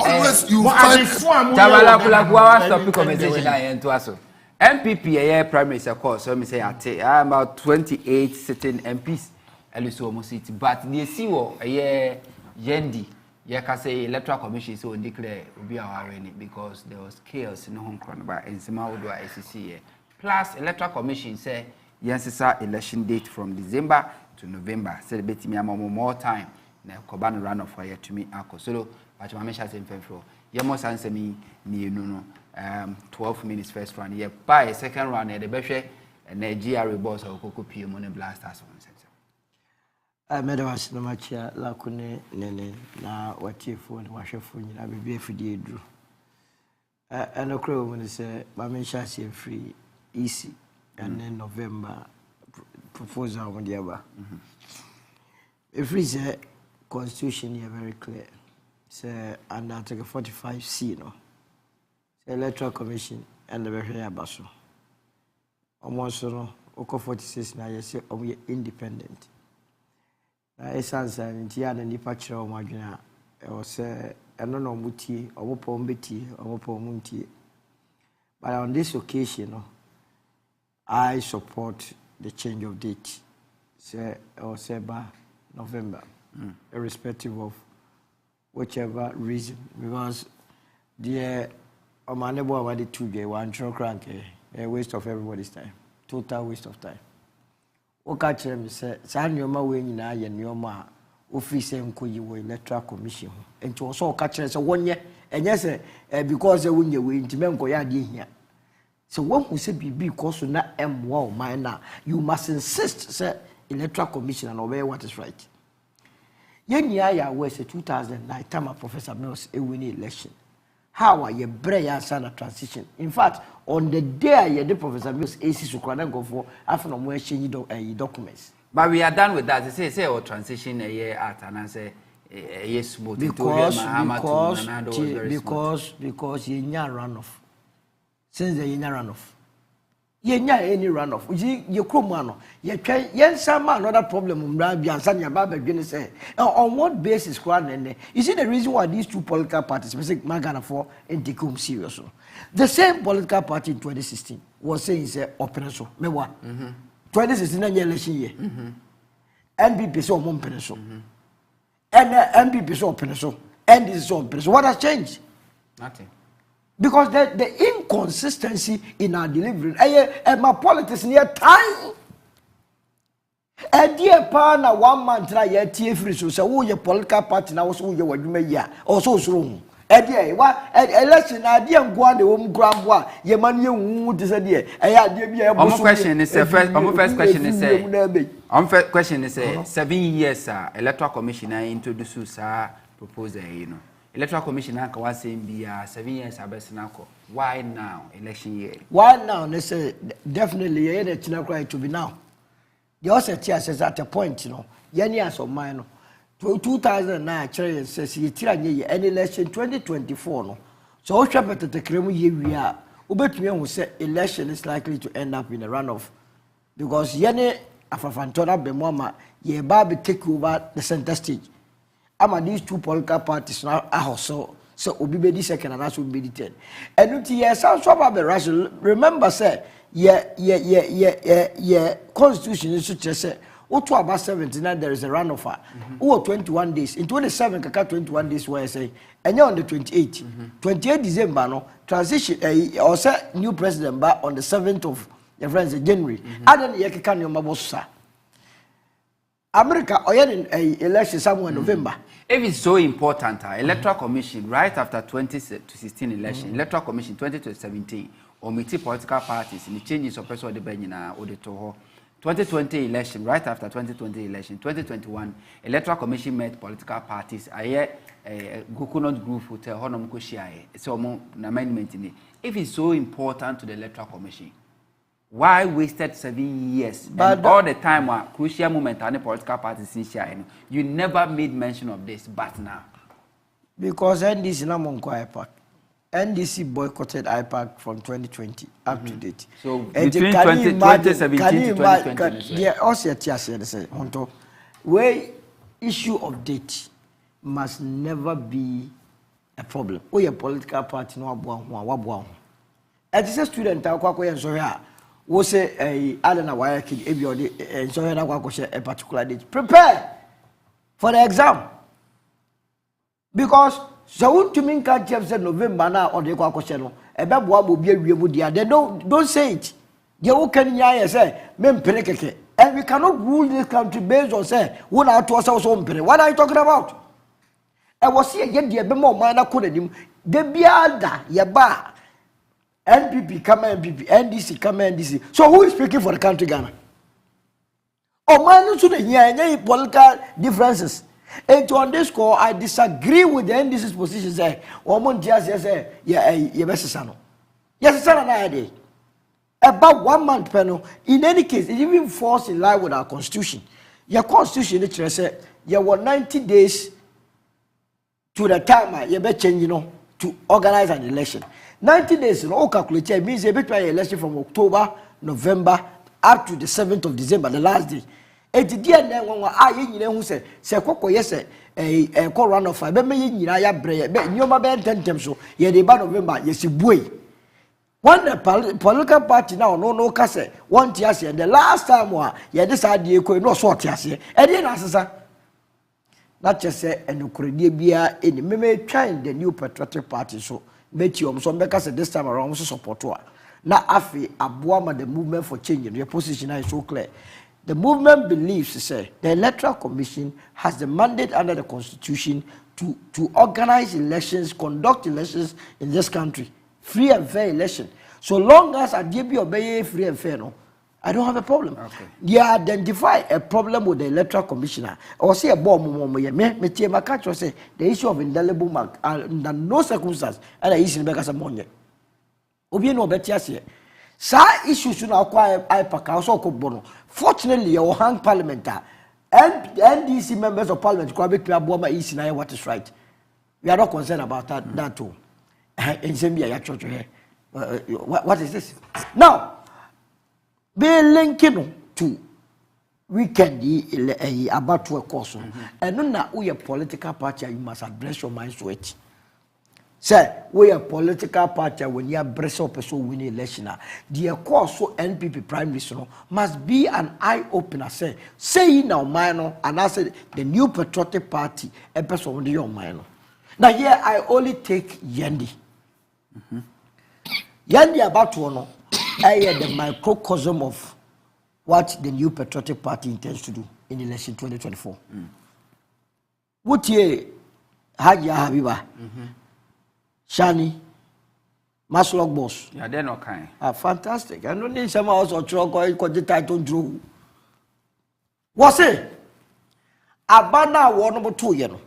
always you find topic conversation MPP primary course. So me say about 28 sitting MPs. But the CEO Yendi say electoral commission so declare be our because there was chaos in Hong Kong by Nsema Odua ACC. Plus electoral commission say yes election date from December to November. Celebrate me more time. Na Kobano run off fire to me. So, but my mention same for. You must answer me. 12 minutes first round. Yeah, by second round. The best and Nigeria boss or Coco P. Money Blasters. made was no much lakune nene na watiefo ne wahwefo nyina bebia fidie duru and okro when say mama shasi free easy and then November proposal on the aba if we say constitution is very clear say under Article 45C no say electoral commission and the very abaso almost no oko 46 na say independent. Essence and Tia and departure of Magina or say, I don't know Muti or Pombeti or Pomunti. But on this occasion, I support the change of date, say, or say by November, irrespective of whichever reason. Because the Omanebo about the 2 day, one crank, a waste of everybody's time, total waste of time. Oka chere me say sa nyoma we nyina ye nyoma office enkoyi we electoral commission enti wo so oka chere say wonye enye say because wonye we ntime nkoya ade hia so won hu say bibi because na emwa o man na you must insist say electoral commission and obey what is right yenya ya we say 2009 time of Professor Mills a winning election how are you bring answer transition in fact on the day the Professor Mills AC Sukwana go for after no more change documents but we are done with that say or transition a year at and I say yes smooth because you nya runoff since the nya runoff you nya any runoff you kromano you try yen sama another problem mra bi ansa nya ba badwene say on what basis kwan you see the reason why these two political parties specific Magana for and take them serious. The same political party in 2016 was saying say operation mewa 2016 election year NPP so mon peneso and NPP so peneso and this so peneso what has changed? Nothing. Because the inconsistency in our delivery and my politics near time a dear partner 1 month na ye tie free so say wo your political party na wo so your wadwuma ya also wrong ade wa election na ade ngwa de wo mgrabo a ye manu ye hu de say de ade bia e boso question is first question is question is 7 years electoral commission introduce sa proposal you know electoral commission can one say be 7 years abesina ko why now election year why now they say definitely ye dey chinakwa to be now they also says at a point you know yani as of mine no 2009 chere says ye tira nye any election 2024 no so o hwɛ petete kremu ye wi a obetumi hu say election is likely to end up in a runoff because yani afafantona bemo ama ye ba be take over the center stage ama these two political parties now also so obi be the second and also be the third and yes so about the rational remember say constitution is to say to about 79 there is a runoff 21 days in 27 kaka 21 days where I say and on the 28 December no transition or say new president back on the 7th of January adan ye kaka no mabosa America or election somewhere November. If it's so important, electoral commission right after 2016 election, electoral commission 2017, or meeting political parties in the changes of person the Benina or the Toho. 2020 election, right after 2020 election, 2021 electoral commission met political parties. I Gokunot group hotel Honam Kushia. So amendment in it. If it's so important to the electoral commission, why wasted 7 years? But and all the time, crucial moment, any political parties in China, you never made mention of this, but now. Because NDC na monko IPAC. NDC boycotted IPAC from 2020 up to date. So between 2017 to 2020. Yeah, also say onto where issue of date must never be a problem. Oh, your political party no aboa. As a student, I go we say Alana wire kid if you're a particular date. Prepare for the exam. Because so to mean can't say November now or the question about what will be a they don't say it. You can say and we cannot rule this country based on say what our to us what are you talking about? I was here yet the more minor couldn't the biada yaba. NPP come NPP, NDC come NDC. So who is speaking for the country Ghana? Oh man, so the political differences. And to underscore, I disagree with the NDC's position. Say, Omon just say, yeah, best son. Yes, son, and about 1 month panel. In any case, it even falls in line with our constitution. Your constitution, literally say, you want 90 days to the time you be change, to organize an election. 90 days, all calculated means you be try election from October, November, up to the 7th of December, the last day. And the day then when who say koko yes a call run of five, be nyina ya bre, be nyoma be 10 so ye the November yes boy. When the political party now no kase one tiase and the last time wa ye decide ye ko no so tiase. E dey na sesa. Not just say enukredie bia eni me trying the new patriotic party so metiom so make us this time around so support wa. Na afi aboama the movement for change your position is so clear. The movement believes, say, the Electoral Commission has the mandate under the Constitution to organize elections, conduct elections in this country. Free and fair election. So long as I give you obey free and fair, no, I don't have a problem. Okay. You identify a problem with the Electoral Commissioner. Or say a bomb, say the issue of indelible mark under no circumstance and I issue in Becca's ammonia. Obi no better. Sa issue should not acquire IPAC also bono. Fortunately, your hang parliament and NDC members of parliament could be Aboma East in what is right. We are not concerned about that too. In Zambia, church here. What is this? Now, be linking to weekend about to a course. And now we a political party, you must address your mind to it. Say, we a political party when you breast up a so winning election. The course so NPP Prime Minister must be an eye opener. Say now minor and I said the new patriotic party a person on your minor. Now here I only take Yendi. Yendi about one I hear the microcosm of what the new patriotic party intends to do in election 2024. What ye Hagia Habiba? Shani, Maslog boss. Yeah, they're not kind. Fantastic. I don't need some also the title drew. What's it? Abana war number 2,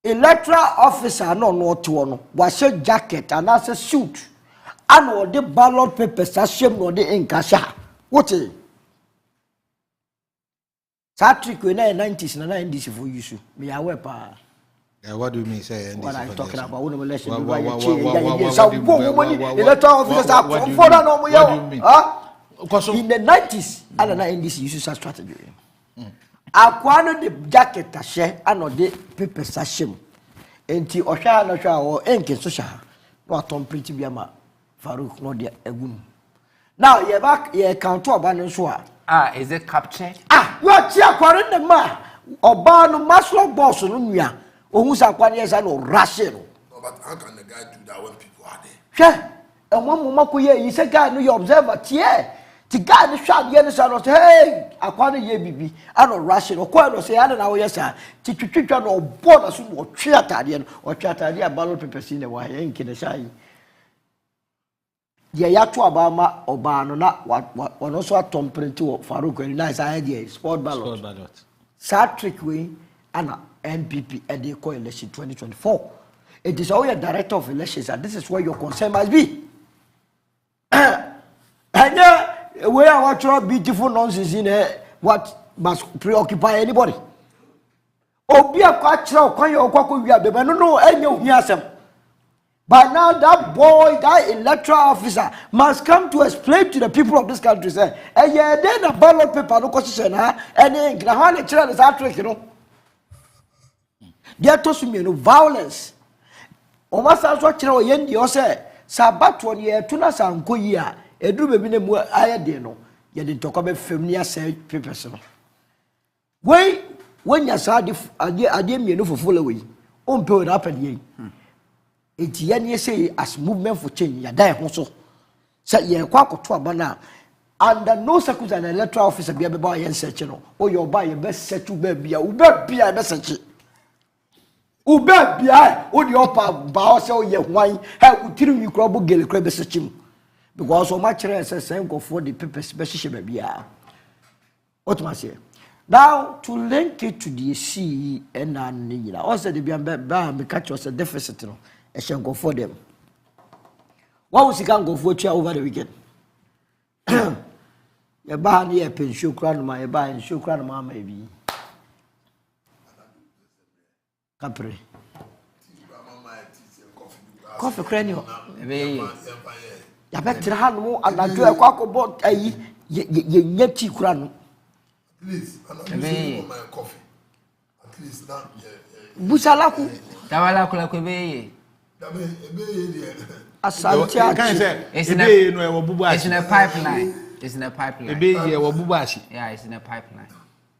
Electoral officer no to one. Was a jacket and as a suit. And all the ballot papers are shame or the inkasha. What is it? Satrick in the 90s and 90s for you. Me aware pa. What do you mean, say? What I'm talking about, what do you mean? In the 90s, I don't know in this use a strategy. Acquired the jacket a share and the paper sashim. Enti Osha no sha or enke social. What on pretty biama Farouk no dia egun. Now you're back, you count to abandon soa. Is it captured? You are here quarrying the man. Obano Maslow boss on ya. Who's a 1 year and Russian? No, but how can the guy do that when people are there? Sure. And one moment, you said, guy, you observer, yeah. The guy in the shop, the son say, hey, I can't hear BB. I don't Russian or quite say, I don't know, yes, sir. Teacher or born as or Triatarian or Triataria ballot papers in the way, ain't in the shy. The Yatu Obama or Barnona, what also a Tom Printo Farouk, very nice idea, sport ballot. Sad trick way, and NPP and the coalition 2024. It is all your director of elections, and this is where your concern must be. And we are watching beautiful nonsense in what must preoccupy anybody. Oh, be a quattro, no, and you hear some. But now that boy, that electoral officer must come to explain to the people of this country, say, and yeah, then a ballot paper, no question, and then the whole child is out, you know. They are talking about violence. Omasa so yendi o say sabat one year tuna sanko yia edu bebi ne mu ayede no ye de ntoko be family say papers no when ya sa ade mienu fofolo we on pe na apede yi enti ye ne say as movement for change ya dai ho so say ye kwa akoto abana under no circumstance an electoral officer bia be ba ye search no o your ba ye be search ba bia u ba bia be search ube bia o di opa ba o se o ye hwan ha utiri ni kro bo gele kro be sechim because o ma kire se sen go for the papers be hihye ba bia What must say? Now, to link it to the sea and also the Biamba catch us a deficit, I shall go for them. What was he can go for over the weekend? A bar near pension crown, my bar and show crown, maybe. Capri. Coffee cranium. I bet to have more and I do a quack about a yeti crown. Please, I'm not using my coffee. At least that. Busalaku. Tawalaku Quebe. It's in a pipeline. It's in a pipeline. Yeah, it's in a pipeline.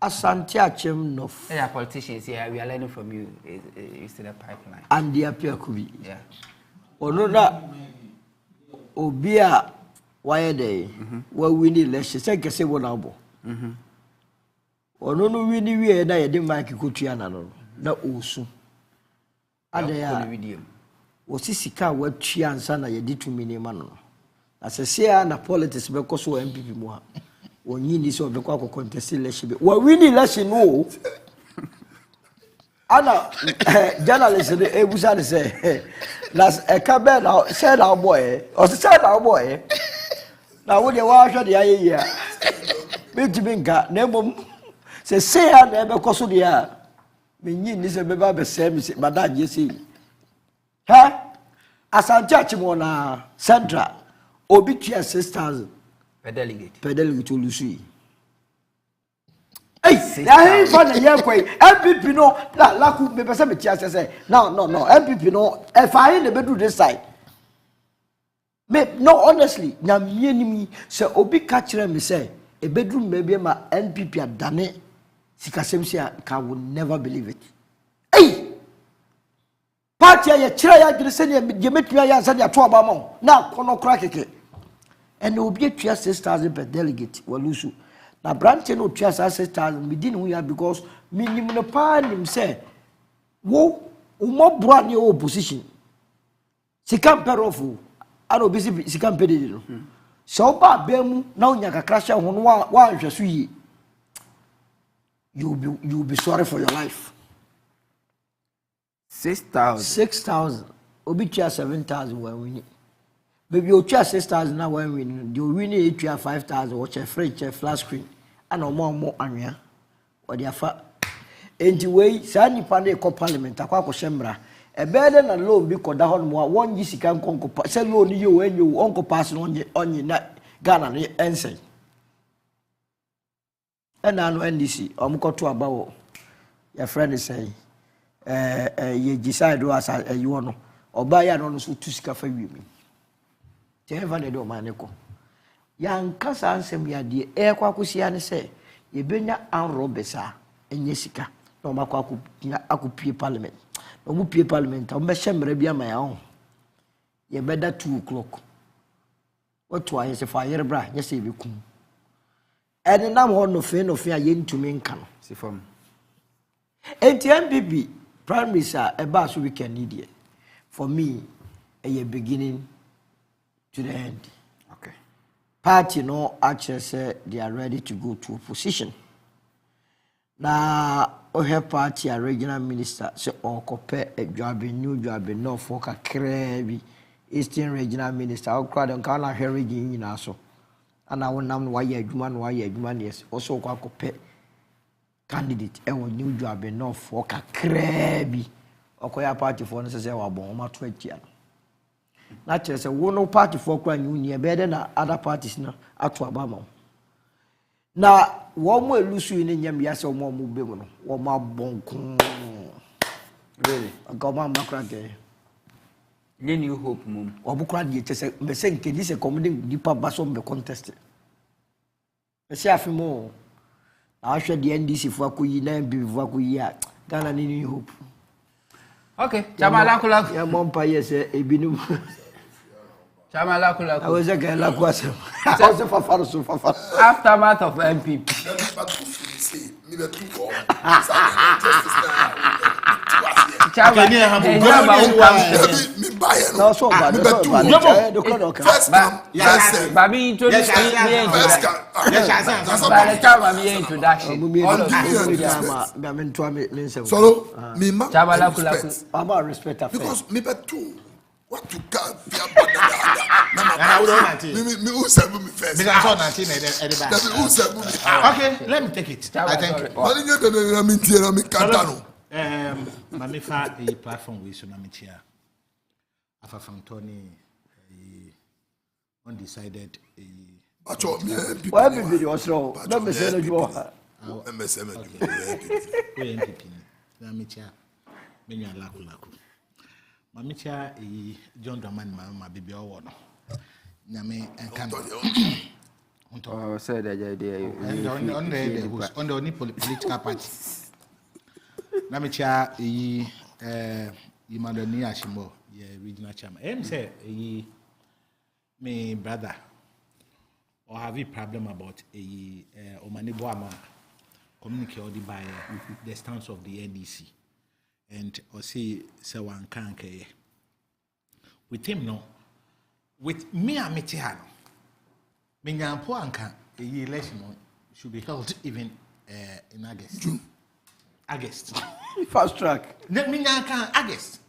Asantiachem no. Yeah, politicians here, we are learning from you. It's in a pipeline. And the appear could be. Yeah. Onoda Obia why day where we need less second say one album. Ono no wini wie na ye de mic kotua na no na osu ade ya osisika watua ansa na ye de tumi ne ma no asese na politics be koso MPP mu ha onyi ni so be kwa contest election wa wini election no ana journalist de ebusa de say las ekabe na say na boy o say na boy na wo de wa hwe de aye ya me nka na mom say na ebe koso de a me nyi ni se be ba be say me badaje say ha asante achimo na central obi tua 6,000 per delegate olusu hey ya he for na ye kwai MPP no la ku me pese me tia say no MPP no if I na be do this side me no honestly na me ni say obi ka kire me say e bedroom maybe ma NPP adane sikasemsia can will never believe it. Hey! Party ya chira ya greseni ya metwa ya sadi ato abama na kono krakeke. And will be 6,000 per delegate walusu. Na branch no 6,000 within we are because minimum no pa nim say wo umo bra ni opposition. Sikam perofu aro bisi sikam pedede no. So ba bemu na unya kakrasha hono wa hweso yi. You'll be sorry for your life. 6,000. Obi chia 7,000 when we. Baby, you chia 6,000 now when we. You win it chia 5,000. Watch a French flat screen. And no more anya. Or the afa. Anyway, Sani Pande ko Parliament. Akwa ko shembra. A better than loan because that one 1 year can conquer. Say loan you when you uncle pass on your Ghana ensign. And I know NDC, I'm going to about your friend is saying, you decide to ask you want or buy an honest to scafe with me. Never do maneko. Young Cassa answer me at the air quacusian say, you bring your aunt Robesa and Jessica, no Macacu, Akupi Parliament. No Mupi Parliament, I'll measure Rebia my own. You better 2 o'clock. What twice if I hear bra, yes, if you come. And now one no fear yen to me can see from MPP Prime Minister a bass we can need it. For me, a beginning to the end. Okay. Party no actually say they are ready to go to opposition. Now her party a regional minister say or compare a job in new job in Norfolk a crabby Eastern regional minister. I'll crowd on Carla Harry in also. And I will now why yes. Also, I compare candidate and new job enough for a crabby or quite party for necessary or bomb 20. Not just a one party for crying union better than other parties now at Obama. Now, one more lose you in Yam Yas or more movable or more bon. Really, I got my macrage. Then you hope, Mum. Or Bukrad, you say, Messenke, this a commanding deeper bason be contested. I say, I more. I should the NDC for Kuyi, be Vakuya, Ghana, New Hope. Okay, Chamalakula, your mom, yes, a binu. Chamalakula, I was a girl like was aftermath of MPP. respect. Because me too. What to come? Me who serve me first? Okay, let me take it. I thank you. Mami fa a platform we so mami chia. Afa from Tony undecided. Why be video so? Don't be saying you are. MPP. Mami chia. Menu laku. Mami chia John Dramani mama bibi owo no. Nyame enkan. Oh, said that idea. On the political party. Namicha Imadoni Ashimbo, regional chairman. Say me brother, or have a problem about Omani Boama communicate by the stance of the NDC, and or see Sawan Kanke. With him, no, with me, I'm Mitiano. Minyapo Anka, the election should be held even in August. June. August. Fast track. August.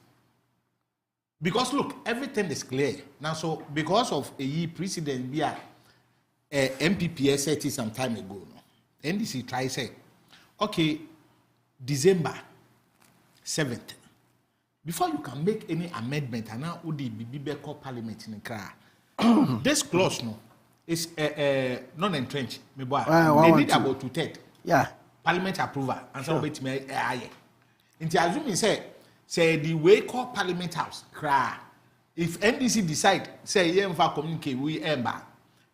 Because look, everything is clear. Now, so because of a precedent, we are MPP said it some time ago. No? NDC try say, okay, December 7th. Before you can make any amendment, and now would be called parliament in the car. This clause no is non-entrenched. They need about 2/3. Yeah. Parliament approval and so wait me into assuming say the way call Parliament House cry if NDC decide say you communicate we ember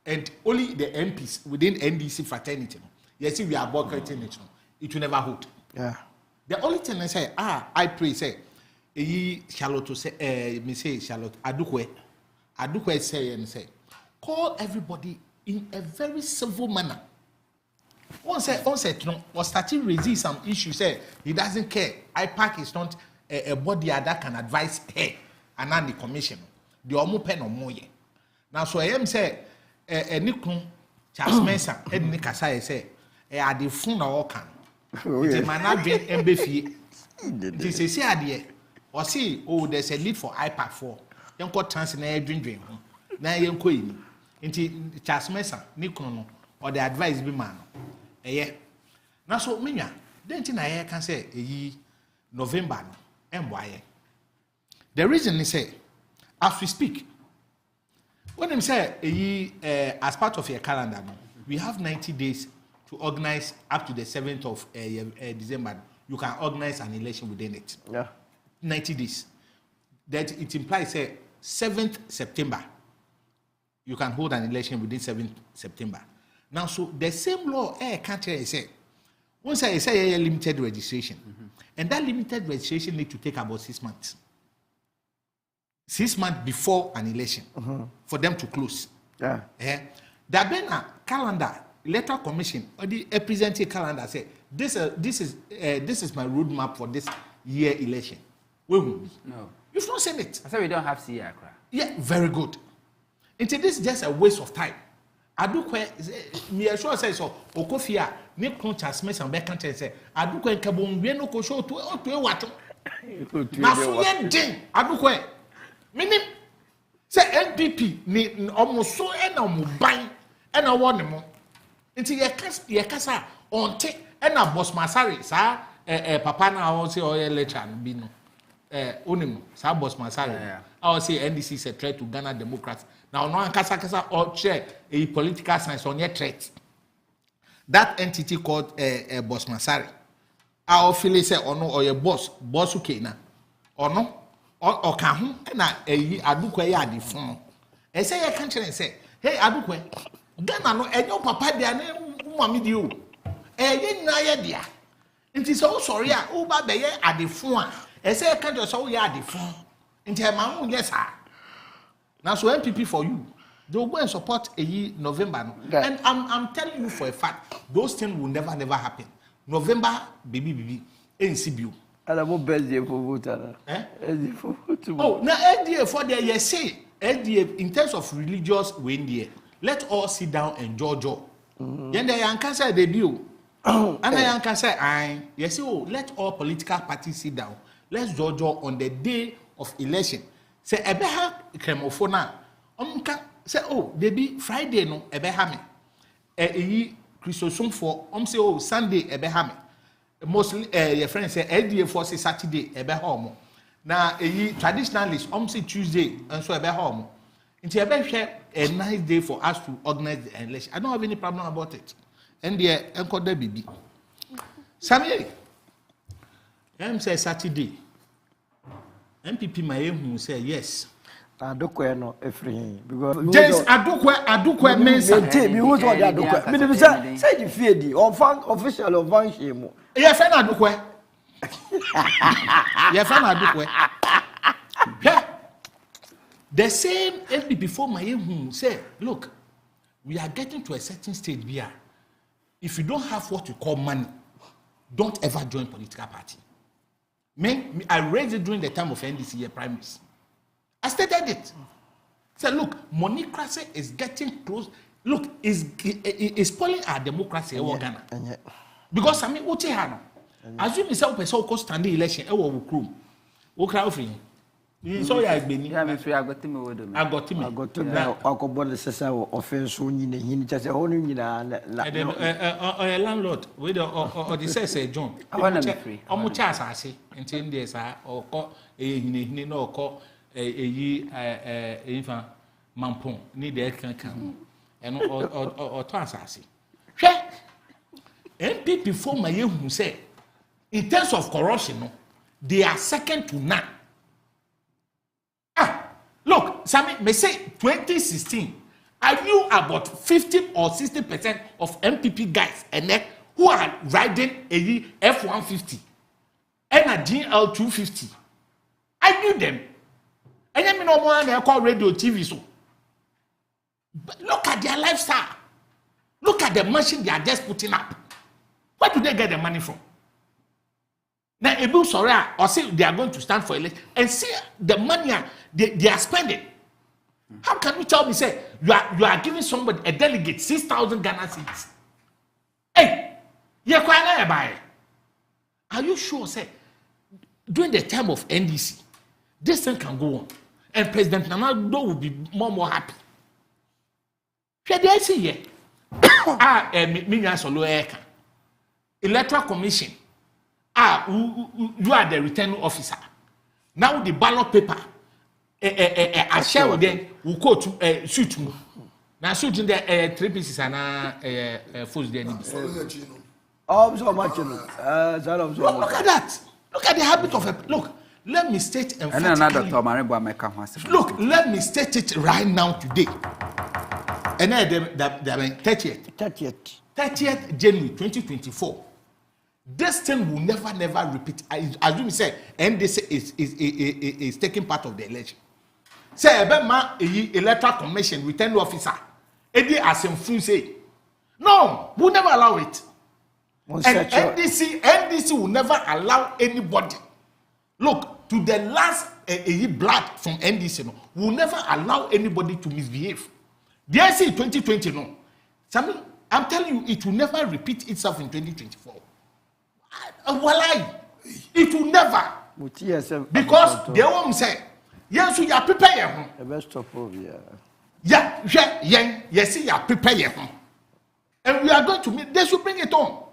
and only the MPs within NDC fraternity yes we are boycotting it will never hold. Yeah. The only thing I say I pray say Charlotte say me say Charlotte Adukwe say and say call everybody in a very civil manner. On said, was starting raising some issues. Say he doesn't care. IPAC is not a body that can advise her and then the commission. The omu pen or more. Now, so I am say, Nikun Charles Mason, and Nikasa say, I the phone or can. It might not be MBF. This is idea. Or see, oh, there's a need for IPAC 4. Young court transfer dream. Now, young queen. Into Charles Mason, Nikun, or the advice be man. Yeah. Now so minya, then I can say November MY. The reason is say, as we speak, when them say as part of your calendar, we have 90 days to organize up to the 7th of December. You can organize an election within it. Yeah. 90 days. That it implies 7th September. You can hold an election within 7th September. Now, so the same law, country say, once I say a limited registration, and that limited registration need to take about 6 months. 6 months before an election for them to close. Yeah. There been a calendar, electoral commission, or the representative calendar say this is my roadmap for this year election. Where will be? No. You've not seen it. I said we don't have CR. Yeah, very good. Until this is just a waste of time. Adukwe me sure say so okofia ne kon chasmes and back and say adukwe kabon we no ko show to wato na so ye din adukwe minim say NPP ni almost so e na mo ban e na wo ne mo nti ye kasa onte e na boss masari sa papa na o say o ye lecture bi no onim sa boss masari I say NDC is a threat to Ghana democrats. Now, no one kasa or chair a political science on your threat. That entity called Boss Masari. I feel say or no or your boss okay na or no or can na adukwe ya di phone. I say your country say, hey adukwe, Ghana no your papa dia na mami di o. Ye na ye dia. Nti so sorry a o ba be ye ade phone. I say your country so ye ade phone. Nti ma yes sir. Now, so MPP for you, they will go and support November. No? And I'm telling you for a fact, those things will never happen. November, baby, NCBU. And I'm busy for voter. Oh, now NDA for the you say NDA in terms of religious windy. Let all sit down and judge. Then the Yanka say they do. And the Yanka say I yes let all political parties sit down. Let's judge on the day of election. Say ebeha kremofona. Say they be Friday no ebeha me. Christosum for say Sunday ebeha me. Mostly your friend say LDA for say Saturday ebeha omo. Na traditionalists say Tuesday and so ebeha omo. Into a nice day for us to organize the election. I don't have any problem about it. And the encore the baby. Samuel, I'm say Saturday. MPP Mayem say yes. Adokwe no efri because James Adokwe mensa. Me who so Adokwe. Me say the fear di official of van shame. Yeah, friend Adokwe. Yeah, friend Adokwe. Yeah. The same FP before my say, look, we are getting to a certain stage here. If you don't have what you call money, don't ever join political party. I raised it during the time of NDC primaries. I stated it. Say, look, monocracy is getting close. Look, it's spoiling our democracy in Ghana. Because I mean, what you have? As you say, so-called standing election, what crowd free? So I got him. I got him. Akobon the sesa offense nyine hini chase honu nyina na landlord we the say John. I want to be free. Omo cha asase ntin dey sa okọ hini na okọ infa mampon ni dey kan eno oto asase. Hwe MPP for my yehu say in terms of corruption no they are second to none. Look, Sammy, may say 2016, I knew about 50 or 60% of MPP guys and then who are riding a F-150 and a GL-250. I knew them. And then no more than I call radio TV. So, but look at their lifestyle. Look at the machine they are just putting up. Where do they get the money from? Now, Ebu Soria or say they are going to stand for election and see the money they are spending. How can you tell me, say, you are giving somebody a delegate 6,000 Ghana cedis? Hey, you're quite buy. Are you sure, say, during the time of NDC, this thing can go on and President Nana Addo will be more happy? Should I see here? Electoral Commission. You are the returning officer. Now the ballot paper, I share with them. We go to shoot me. Now shooting the 3 pieces and force the enemy. Oh, so much. Look at that. Look at the habit of a look. Let me state emphatically. Look, let me state it right now today. And then the 30th January 2024. This thing will never repeat. As you say, NDC is taking part of the election. Say, electoral commission, returning officer, Eddie Asemfun say, no, we'll never allow it. And NDC will never allow anybody. Look, to the last blood from NDC, no, will never allow anybody to misbehave. The IC 2020, no. Sammy, I'm telling you, it will never repeat itself in 2024. It will never. Because they won't say, yes, we are prepared. Yes, you are prepared. And we are going to meet, they should bring it on.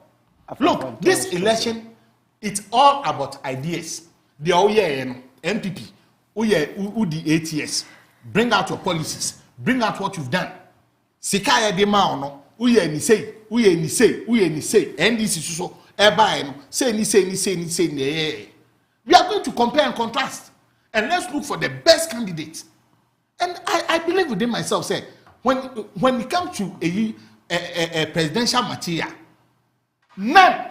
Look, this election, it's all about ideas. The MPP, who the ATS, bring out your policies, bring out what you've done. Sikaya de Maono, who ye say, and this is so. We are going to compare and contrast, and let's look for the best candidates. And I believe within myself, say when it comes to a presidential material, none,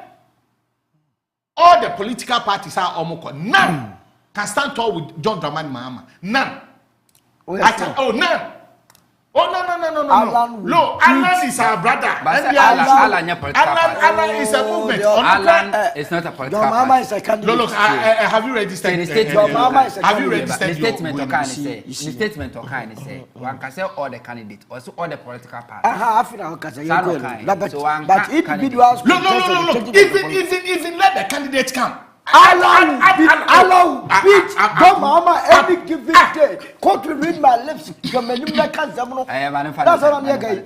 all the political parties are almost none can stand tall with John Dramani Mahama. None. None. Oh no. No, Alan is our brother. Alan is a movement. Alan is not a political Your mama party. is a candidate. No, look, have you registered? Your mama is a Have you candidate. registered? The statement of kind say. The statement of kind say. One can say all the candidates, also all the political parties. But individuals. No. Even let the candidates come. Allow beat your mama any given day. Can't read my lips. That's what I'm saying.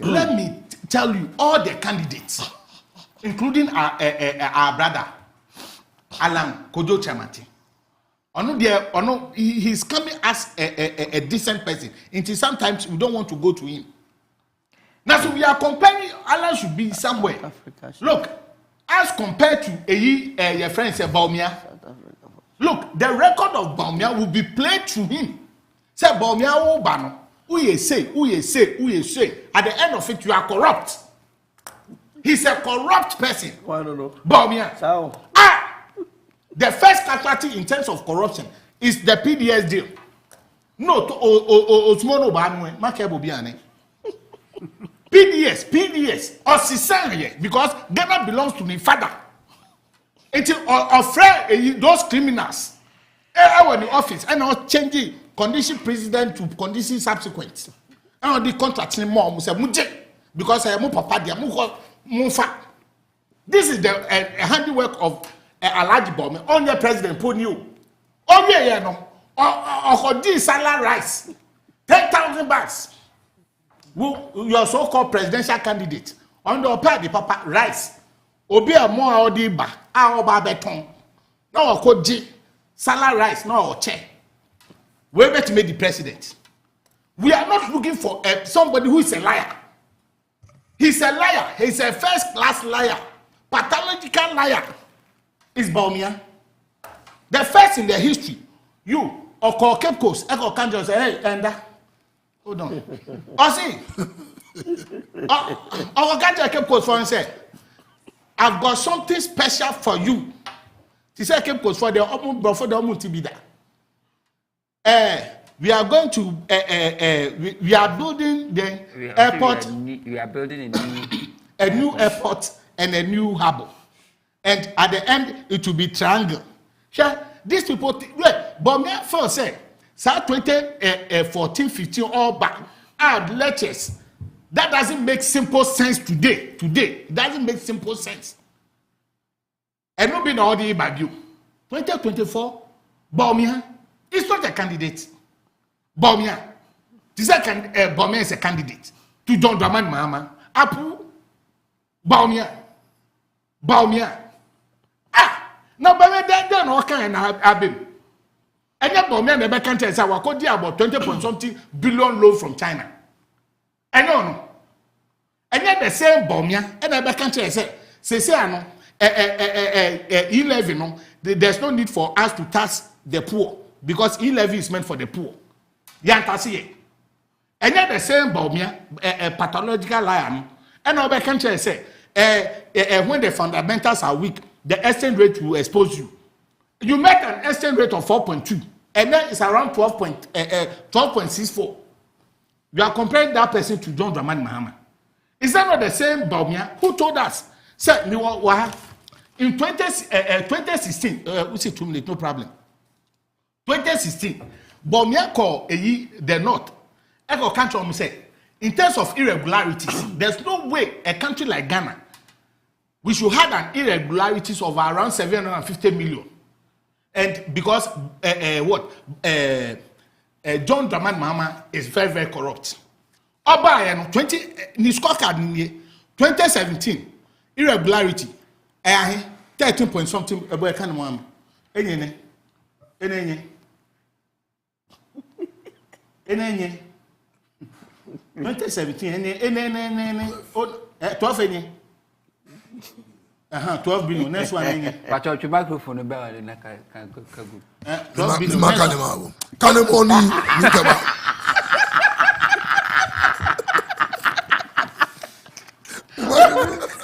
Let me tell you, all the candidates, including our brother, Alan Kojo Chamati. He's coming as a decent person. Until sometimes we don't want to go to him. Now, so we are comparing. Alan should be somewhere. Look. As compared to your friend said Baumia, look, the record of Baumia will be played to him. Say Baumia Obano, who you say. At the end of it, you are corrupt. He's a corrupt person. Baumia. The first casualty in terms of corruption is the PDS deal. No, Osmono Banwe, Makebo Biane. PDS, or Sisanye, because Ghana belongs to my father. It's afraid those criminals. I was in the office and I was changing condition president to condition subsequent. I was the contract more because I am papa dia mufa. This is the handiwork of Alhaji Bawumia. On your president put you. On your no. Or this salary rice. 10,000 bucks. Your so-called presidential candidate on the party papa rice obi a mo a odi ba a oba beton na okoji salary rice na oche we bet to make the president. We are not looking for somebody who is a liar. He's a liar. He's a first-class liar, pathological liar. Is Bawumia the first in the history? You or Cape Coast Echo Kanjo say hey Enda. Hold on. See, our guy Cape Coast for say, I've got something special for you. He said Cape Coast for the Tibida. We are going to we are building the airport. We are building a new airport and a new harbor. And at the end, it will be triangle. Sure, these people Bawumia first said. So 2014, 15 all back. Add letters. That doesn't make simple sense today. It doesn't make simple sense. And not being already by you. 2024, Bawumia is not a candidate. Bawumia. Bawumia is a candidate to John Dramani Mahama. Apu. Bawumia. Now, but then what kind of Abim? And that Bawumia never can tell us about 20.something billion loan from China. And no. And yet the same Bawumia and never can tell us say no 11 no. There's no need for us to tax the poor because e-levy is meant for the poor. Yantasi. And yet the same Bawumia a pathological liar and never can tell us when the fundamentals are weak, the exchange rate will expose you. You make an exchange rate of 4.2, and then it's around 12.64. You are comparing that person to John Dramani Mahama. Is that not the same Bawumia who told us? Sir, in 2016, we say 2 minutes, no problem. 2016, Bawumia called the North. Echo country say, in terms of irregularities, there's no way a country like Ghana, we should have an irregularities of around 750 million. And because John Dramani Mahama is very, very corrupt. Oba 2017 irregularity 13 point something about kind of one. 2017 12 12 billion. Next one. But your microphone about it. 12 billion.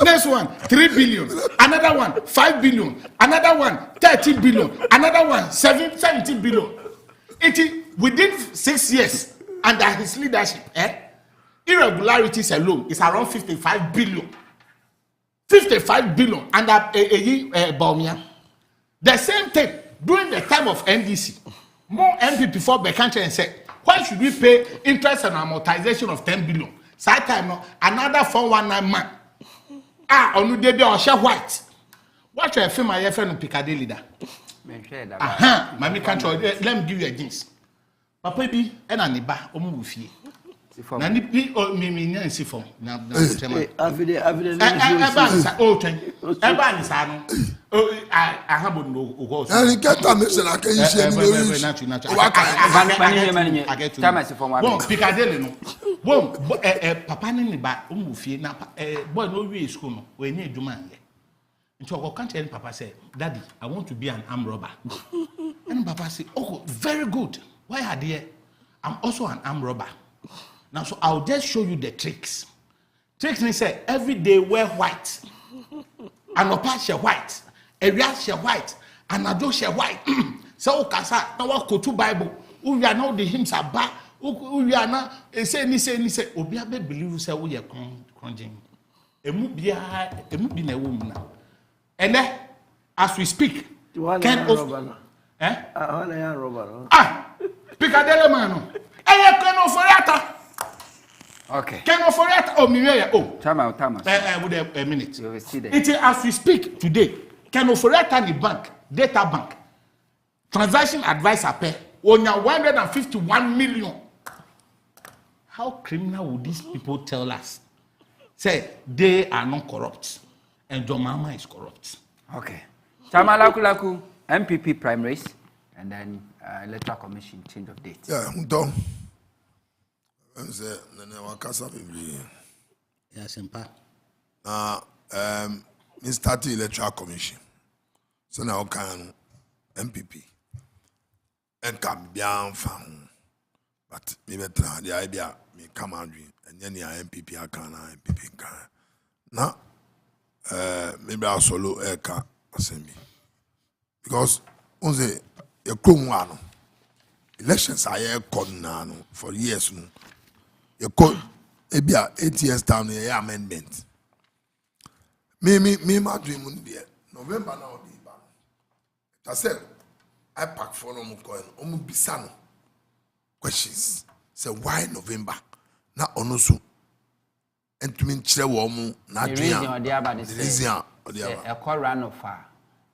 Next one, 3 billion. Another one, 5 billion. Another one, 30 billion. Another one, 17 billion. It within 6 years, under his leadership, irregularities alone is around 55 billion. 55 billion under Baumia. The same thing during the time of NDC. More MPP for the country and said, why should we pay interest and amortization of 10 billion? That time, no, another 419 man. On the day on share white. What should I feel my friend in Piccadilly leader? Mammy can't let me give you a jeans. Papa be and aniba omufi. Na ni bi o mi nyan si fom na tema. Eba ni sa no. Ahabo no go. And get a mission I can share Bon Piccadilly no. Bon papa ni ba omufi na boy no we school no. We ni adwuma ye. Nti o can't tell papa say, "Daddy, I want to be an armed robber." And papa say, "Oh, very good. Why are there? I'm also an armed robber. Now, so I'll just show you the tricks. Tricks me say every day wear white, and opa share white, area share white, and ado share white. So kasa na wa kotu Bible. We are now the hymns aba. We are now say obi abe believe say we are cringing. Emu bi na ewo mu na. And then, as we speak, Piccadilly man. Okay. Ken Oforiata. Oh, Mireya. Oh. Thomas. With a minute. It is as we speak today. Ken Oforiata ni bank, data bank, transaction advisor pay on 151 million. How criminal would these people tell us? Say they are not corrupt. And John Mama is corrupt. Okay. Chama Laku, MPP primaries, and then electoral commission change of date. Yeah, Unto. I'm saying, Wakasa Bibli. Yes, Empa. We started electoral commission. So now can MPP. And come down from. But me better the idea me come and and then MPP I can MPP can. Now. Maybe I'll solo eka assembly because on the one elections are here for years no you call maybe 8 years down here amendment me my dream there November now I said I pack for no coin bisano questions say why November na onoso and to mean Chewom, not the reason a call run of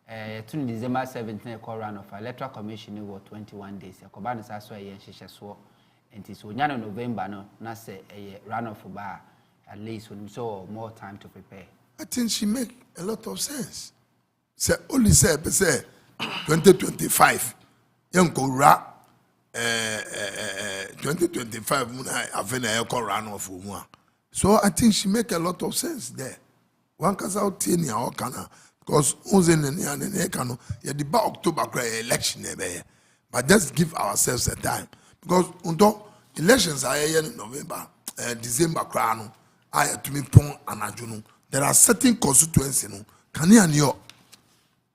December 17th, a call run of electoral commission over 21 days. A command as well, and she swore, and it is November, no, not say a run of bar at least when we saw more time to prepare. I think she make a lot of sense. Say only say 2025, young go 2025, I've been a call run of one. So I think she make a lot of sense there. One case out ten year kana because the October election but just give ourselves a time because elections are here in November, December krano. I to me pon anajuno. There are certain constituencies no can you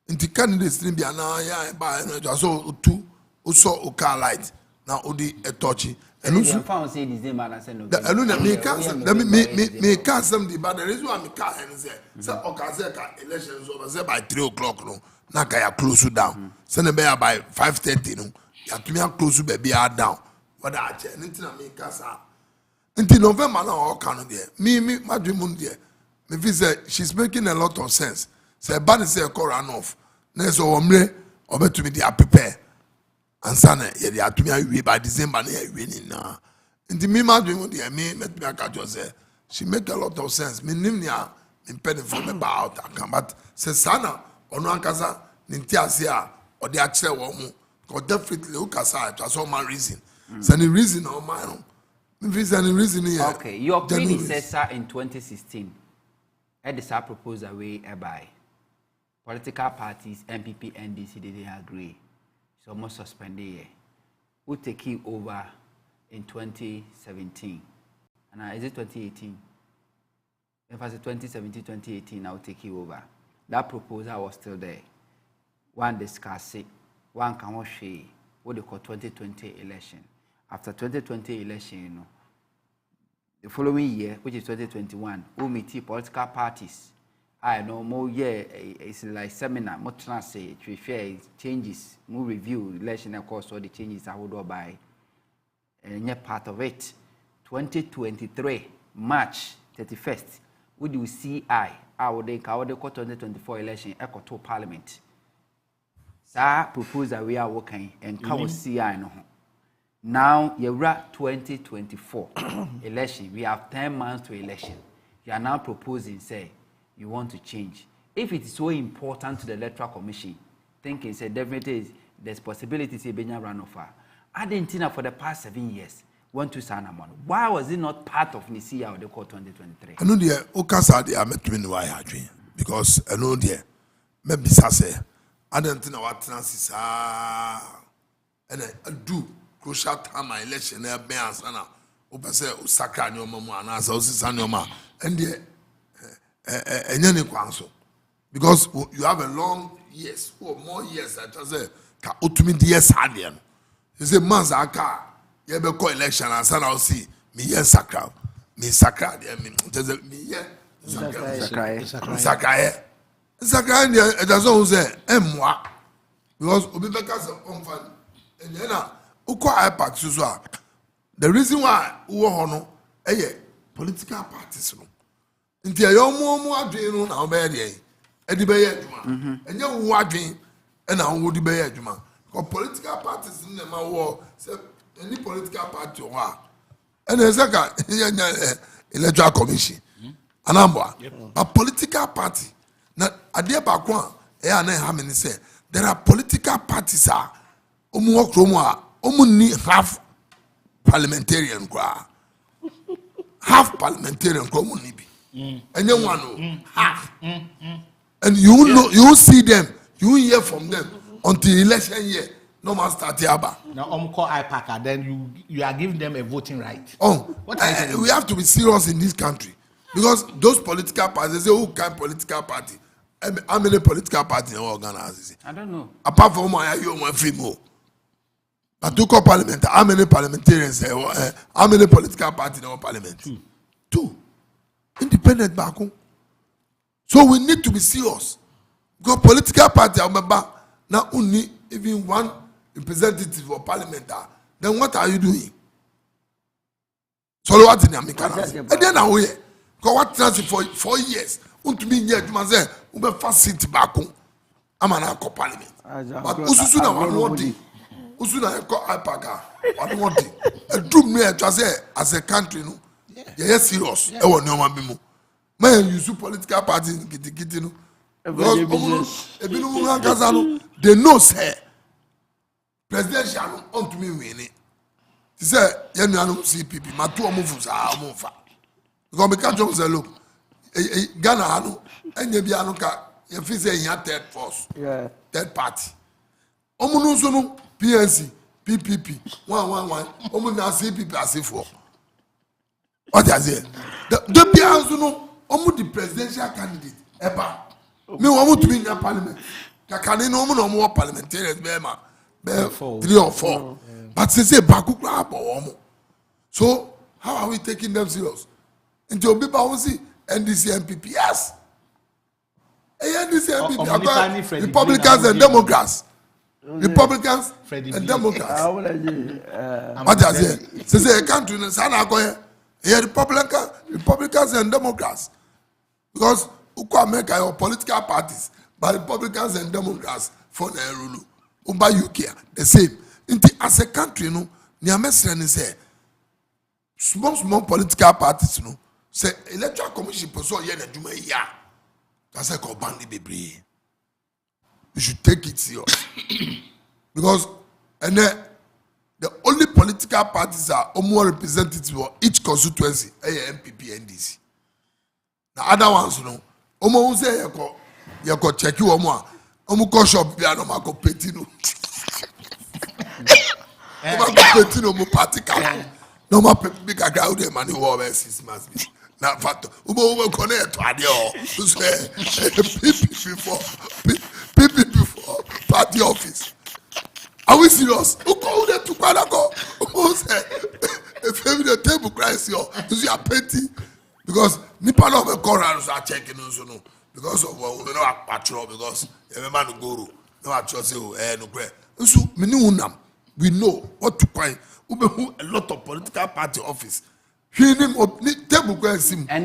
inti candidates be na ya ba so two also oka light now odi etochi. And also, found say December and say no. Me can't some the but the reason why me can't say elections over say by 3 o'clock no. Na kaya close down. Send be by 5:30 no. Ya to me close be down. What I check anything na me kasa. Until November now all can there. Me my dream there. Me feel say she's making a lot of sense. Say bad say call run off. Na so omre obeto me dey prepare. And sana ye dey atumi awie by December na ye ni na. Nti me ma dream dey me let me catch you say she make a lot of sense. Me nim nia me penny for me about account but say sana ono ankasa nti ase a ode a kire wo mu because definitely who kasa to so man reason. So the reason o man me feel say the reason here. Okay, your predecessor in 2016 had this proposal way by political parties MPP NDC they didn't agree. So almost suspended here. Who take it over in 2017? And is it 2018? If I say 2017, 2018, I will take it over. That proposal was still there. One discuss it, one can share what they call 2020 election. after 2020 election, you know, the following year, which is 2021, we meet political parties. I know more year it's like seminar, more translate, changes, more review election, of course, all the changes I would do by and part of it. 2023 March 31st, we do CI. I would think 2024 election echo to Parliament. Sa proposal we are working and can CI no. Now you're at 2024 election. We have 10 months to election. You are now proposing, say, you want to change. If it is so important to the Electoral Commission, thinking say definitely there's possibility to be runoff. I didn't think for the past 7 years. Want to sign a man. Why was it not part of Nisia or the court 2023? I know the Okasa I met me in why because I know the maybe say I don't think what transit and I do crucial time my election there be ansana open say sakra no mama and as osisanoma and the any council because you have a long years or more years I just say ka otumi the years hadian you say man's aka you be call election and say now see me yes sakra me sakra me sakra it doesn't say emwa because obi be ka say on fan and then uko ipact so the reason why we no political parties no nti ayomo adwen no na obe dey edi be ye adwuma enye wo adwen na wo di be ye adwuma because political parties na ma wo say any political party wa and ezeka electoral commission anamba a political party na ade ba ko a na ha me say there are political parties are omu okromu a omu ni half parliamentarian kwa half parliamentarian kwa omu ni bi enye one half and you know you see them you hear from them until election year no man start yaba now call IPAC then you are giving them a voting right. We have to be serious in this country because those political parties they say who kind political party how many political parties in organize I don't know apart from you one female but to call parliament how many parliamentarians how many political parties in our parliament two independent back home. So we need to be serious because political party remember now only even one representative for parliament then what are you doing? So what in America and then now we because what transit for 4 years want to be here to say we be fast seat back home I'm an alcohol parliament but ususu na one day ususu na call IPAC one day a drum me to say as a country no yes serious e won no ma bi mu man use political party gidigidi no they know say presidential on to me win it. He said, you know, CPP, my two moves are mofa. Because we can't just say, look, Ghana, and you be a look at if you say you third force, third party. Omunusono, PNC, PPP, 111, Omuna CPP as if for. What is it? The PNC, Omu the presidential candidate, ever. Me want to be in the parliament. Kakani no more parliamentarians, 3 or 4. But they say baku crap or so how are we taking them serious? Into people see NDC MPP, yes. NDC MPP, Republicans and Democrats. Republicans and Democrats. What does it? Say a country in Sana here Republicans and Democrats. Because America your political parties, but Republicans and Democrats for the rule. By UK, the same. As a country, no, Niamesren say small political parties, no, say electoral commission person here na juma ya. That's a bandi bebre. You should take it serious because and the only political parties are more representatives for each constituency, MPP, NDC. The other ones, no, omo say you go check you omo. Omo ko shop bia no ma ko petino. Omo ko petino mo party ka. No ma big agrau de mani wo be 6 months. Na fact. Omo connect to ade o. Say PP before party office. Are we serious? Who go there to Kwanako? If you the table cries, you are petty because Nipa no be corner so checking so no because of we no patrol because every man go no actually say no pray. So we know what to find. A lot of political party office. And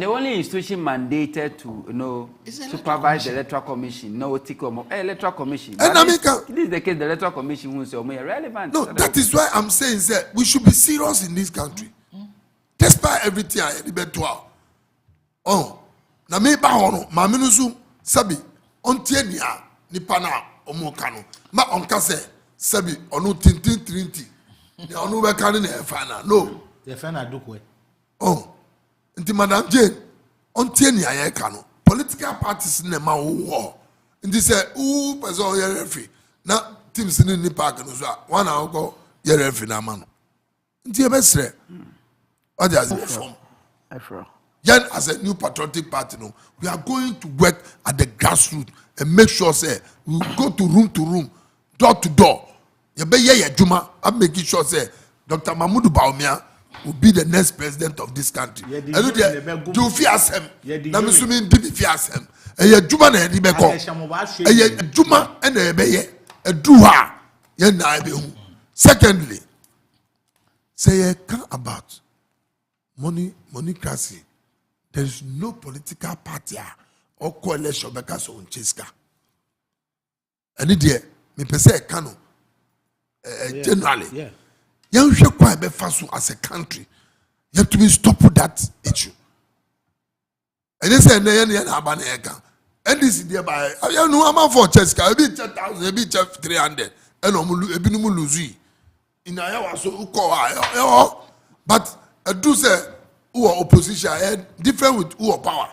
the only institution mandated to supervise the electoral commission, no electoral commission. And this is the case. The electoral commission who say relevant. No, that is why I'm saying that we should be serious in this country. Despite everything I debate. Oh, na me ba hono ma me no so sabi ontie nia nipa na omoka no ma onka se sabi onu tintin ne onu be kan na final no the final dukwe. Oh, nti Madam Jane ontie nia ye ka no political parties na ma wo nti se u person ye referee na teams ni nipa ka no so one na go ye referee na ma no nti e be sre what does it form Then, as a new patriotic party, we are going to work at the grassroots and make sure, say, we go to room, door to door. I'm making sure, say, Dr. Mahmoud Bawumia will be the next president of this country. Do fears him. I'm assuming Bibi fears him. And Juma and Dibeko. And Juma and Ebeye. And Duha. Secondly, say about moneycracy. There is no political party or coalition because of Cheska. And it me say Kano generally. You should quite be fast as a country. You have to be stop with that issue. And they say and this is thereby I don't know how for Cheska. A bit 10,000, a bit 300, and no lose in a so but I do say. Who are opposition different with who are power,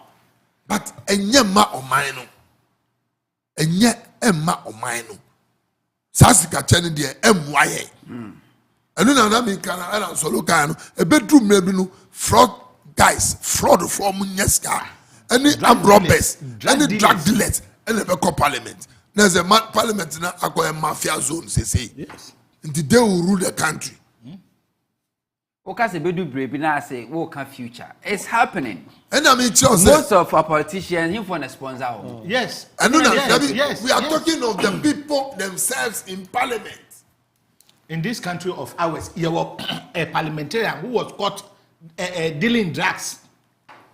but enye ma omano, enye emma omano. Sasika cheni die emwaye. Enu na mi kana ana solo kanu. A bedroom maybe no fraud guys, fraud for munyeska. Any armed robbers, any drug dealers, any beko parliament. There's a parliament na akwa mafia zone. Say yes. And they will rule the country. Future. It's happening. And I mean, most of our politicians, you want to sponsor. Yes. And yes. We are talking of the people themselves in parliament. In this country of ours, you were a parliamentarian who was caught dealing drugs.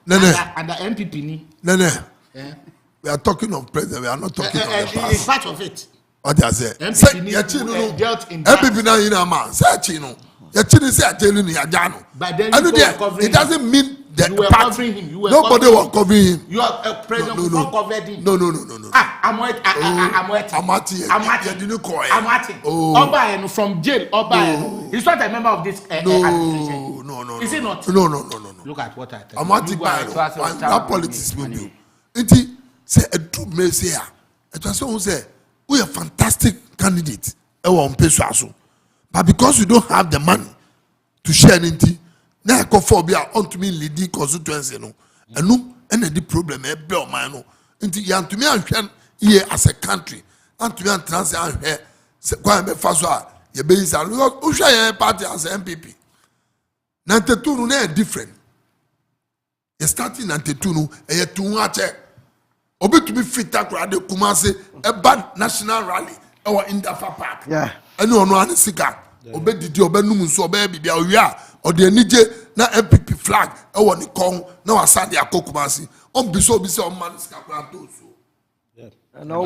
And the MPP. Yeah. We are talking of president. We are not talking of the past. It's part of it. What I say? MPP now in a man. Say but then it doesn't mean that you were covering him. Nobody was covering him. You are president who covered him. No. I'm Oba from jail. Oba, he's not a member of this administration. No. Is he not? No. Look at what I tell you. That politics will do. It say a true messiah. It was someone say we are a fantastic candidate. But because you don't have the money to share anything, now cophobia onto me leading constituency no, and the problem is bill man into yan to me and here as a country, and to me and transit and here, quite be fast. Your base are because party as MPP. 92 no different. You starting 92 no, and you too much. Obi to be fit to the Kumasi a bad national rally or in the Park. Yeah. And no one sika. Obe didi obe numu so obe bibia owia or the nije na MPP flag e woni kon na wasade akokumasi on biso on man sika kwanto so no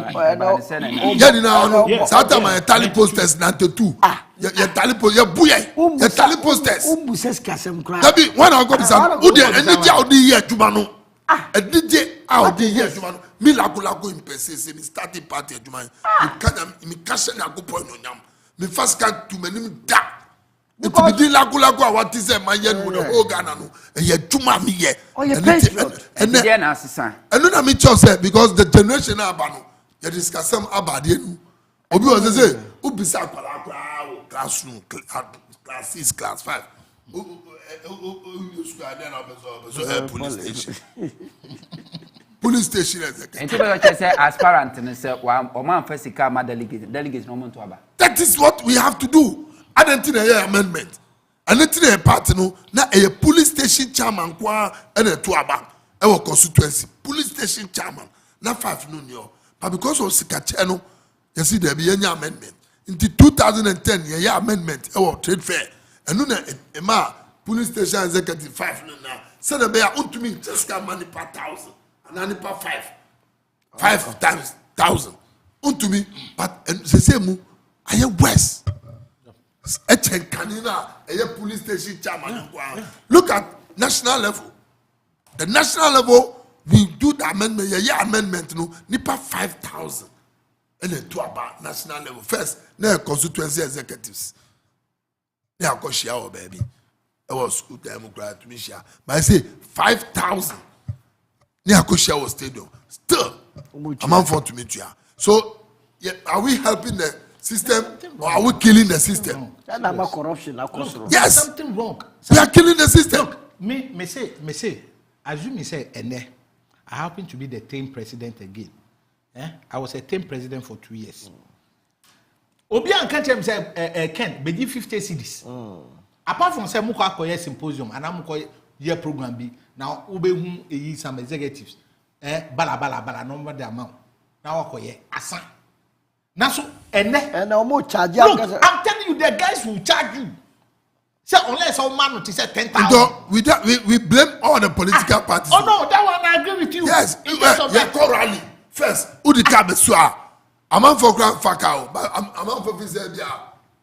yeah na sata my tally posters 92 ya tally post ya buye ya tally posters tabi one go bisa u de enije odi ye aduma no edije odi ye aduma no mi lago impese mi starting party aduma mi kashe na go point onyam me first can to menim da it be di lago what is my yen with the whole Ghana no and ye tuma me ye and then asisa and no me say because the generation abano you discuss some abade nu obi was say ubisa kwala classroom class 6 class 5 you square then police station police station and you say aspirant and say o man first ka ma delegate no want to aba. That is what we have to do. I don't think a amendment. And the party no na a police station chairman kwa and a 2 aba our constituency police station chairman na 5 no nyo but because of sikacheno you see there be any amendment in the 2010 yeah amendment our trade fair and no na police station executive 5 no na say na be untumi just can money per 1,000 and ani per 5 times 1,000 untumi but say mu aye west a police station chairman. Look at national level. The national level, we do the amendment, amendment, no, nipa 5,000. And then 2 about national level. First, now constituency executives. Now, because she our baby. I was school democrat to me, but I say 5,000. Now, because she was stadium. Still, I'm on for to meet you. So, yeah, are we helping the system or are we killing the system? That's about corruption. Yes. Something wrong. We are killing the system. Look, me say, assume me say, I happen to be the 10th president again. I was a 10th president for 2 years. Obian can't say, Ken, but 50 cedis. Apart from say, muko akoye symposium, and I'm year program B. Now, ube some executives. Bala, number the amount. Now, akoye asan. Now, so, and charge. Look, I'm telling you, the guys will charge you. So unless some man to say 10,000. We blame all the political parties. Oh no, that one I agree with you. Yes, rally first. Who the cab is I'm on for grand fakao, but I'm on for Vizabia.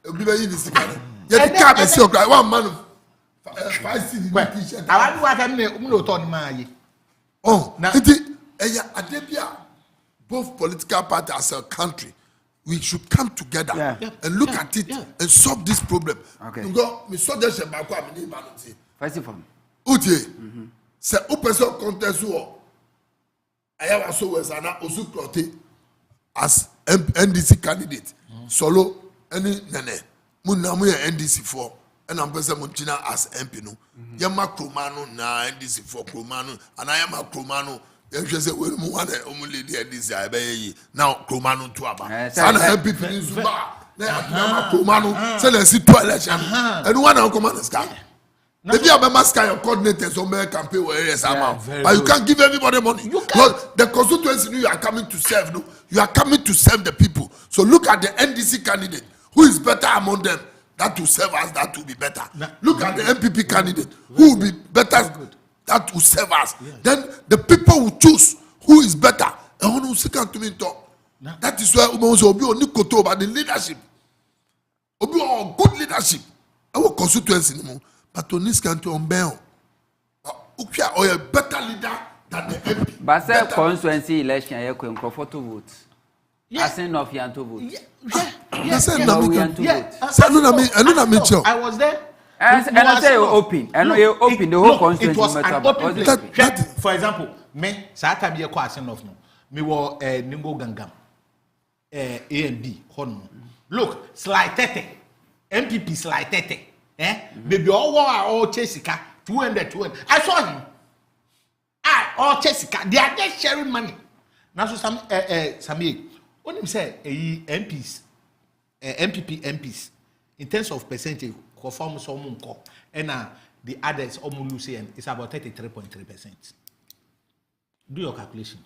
The cab is so great. 1 man 5 city. I want to have no turn my. Oh, now both political parties as a country. We should come together and look at it and solve this problem. Okay. We saw this about what we need to see. First of all, c'est au person contest I have also was an also as NDC candidate solo any nene munamu NDC for and I'm person munchina as MP no yama kromano na NDC for kromano and I am a kromano. If say we want only this now kromano to aba sana MP Zuba na kromano say let's see 2 election and one now command sky. Maybe you have mask your coordinators on my campaign areas but you can't give everybody money. Because the constituency you are coming to serve, no, you are coming to serve the people. So look at the NDC candidate who is better among them. That will serve us. That will be better. Look at the MPP candidate who will be better. That will serve us. Then the people will choose who is better. And who second to me talk. That is why we must be on Nikoto about the leadership. Obi on good leadership. Our constituency no. But on this country on bail. Ukya or a better leader than the MP. But say constituency election you can comfortable vote. As enough you to vote. Yes, I was there. And I say open. And you open the whole constituency. It was an open place. For example, me Sata be a question of no. Me were Nimbo Gangam. A and B. Look, slide 30. MPP slide 30. Baby all Chesica 200. I saw him. All Chesica. They are just sharing money. Now so some when him say MPs, MPP MPs in terms of percentage. Conform some and the others almost it's about 33.3%. Do your calculation.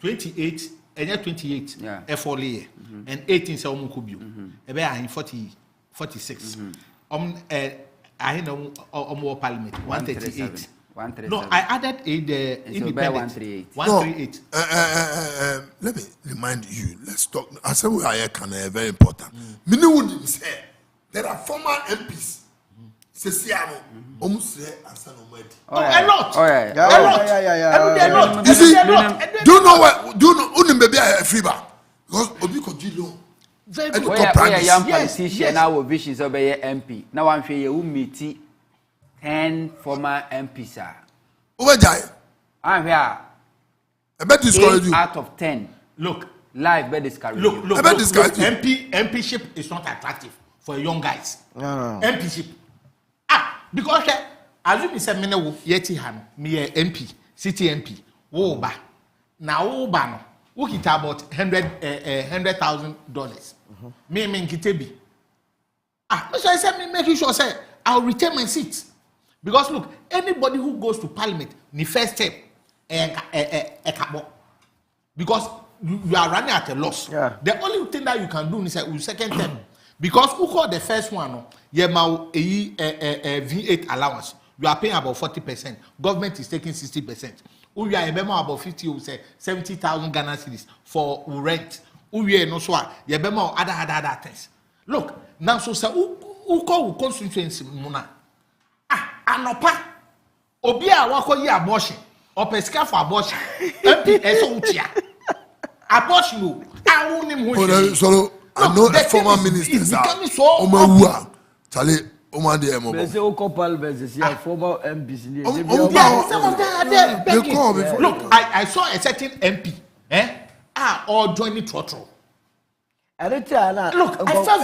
28 and 28 F4 and 18 is almost could be in 46. I know more parliament 138. No, I added the independent 138. Let me remind you. Let's talk. I said we are very important. Many say. There are former MPs. Sesiano, almost a lot. Oh yeah. A lot. You see, do you know what? Do you know? Only maybe a fever because Obiko Jilo. Very young politician now visions of a MP. Now I'm sure you meet 10 former MPs. Overjai. I'm here. I bet discourage you. Out of 10. Look, live bet discourage. Look. MPship is not attractive. For young guys, MPship. Because as you say, me yeti han me MP, city MP. Woba now woba no. We get about $100,000. Me kitebi. So I said me making sure say I'll retain my seat. Because look, anybody who goes to parliament, the first step, because you are running at a loss. Yeah. The only thing that you can do is a second term. Because who called the first one? V8 allowance. You are paying about 40%. Government is taking 60%. We are about 50, we say 70,000 Ghana cedis for rent. We are no so other things. Look, now so say who call constituency muna. Anopa Obia wako ye abortion or pesca for abortion. MP Esoutia. Abortion. I won't him. So I know a former minister. Omawua. Charlie Omade Emo. Bese Okopal Bese former MPs. Some of them are there. Look, I saw a certain MP. All joining Trotro. Look, I felt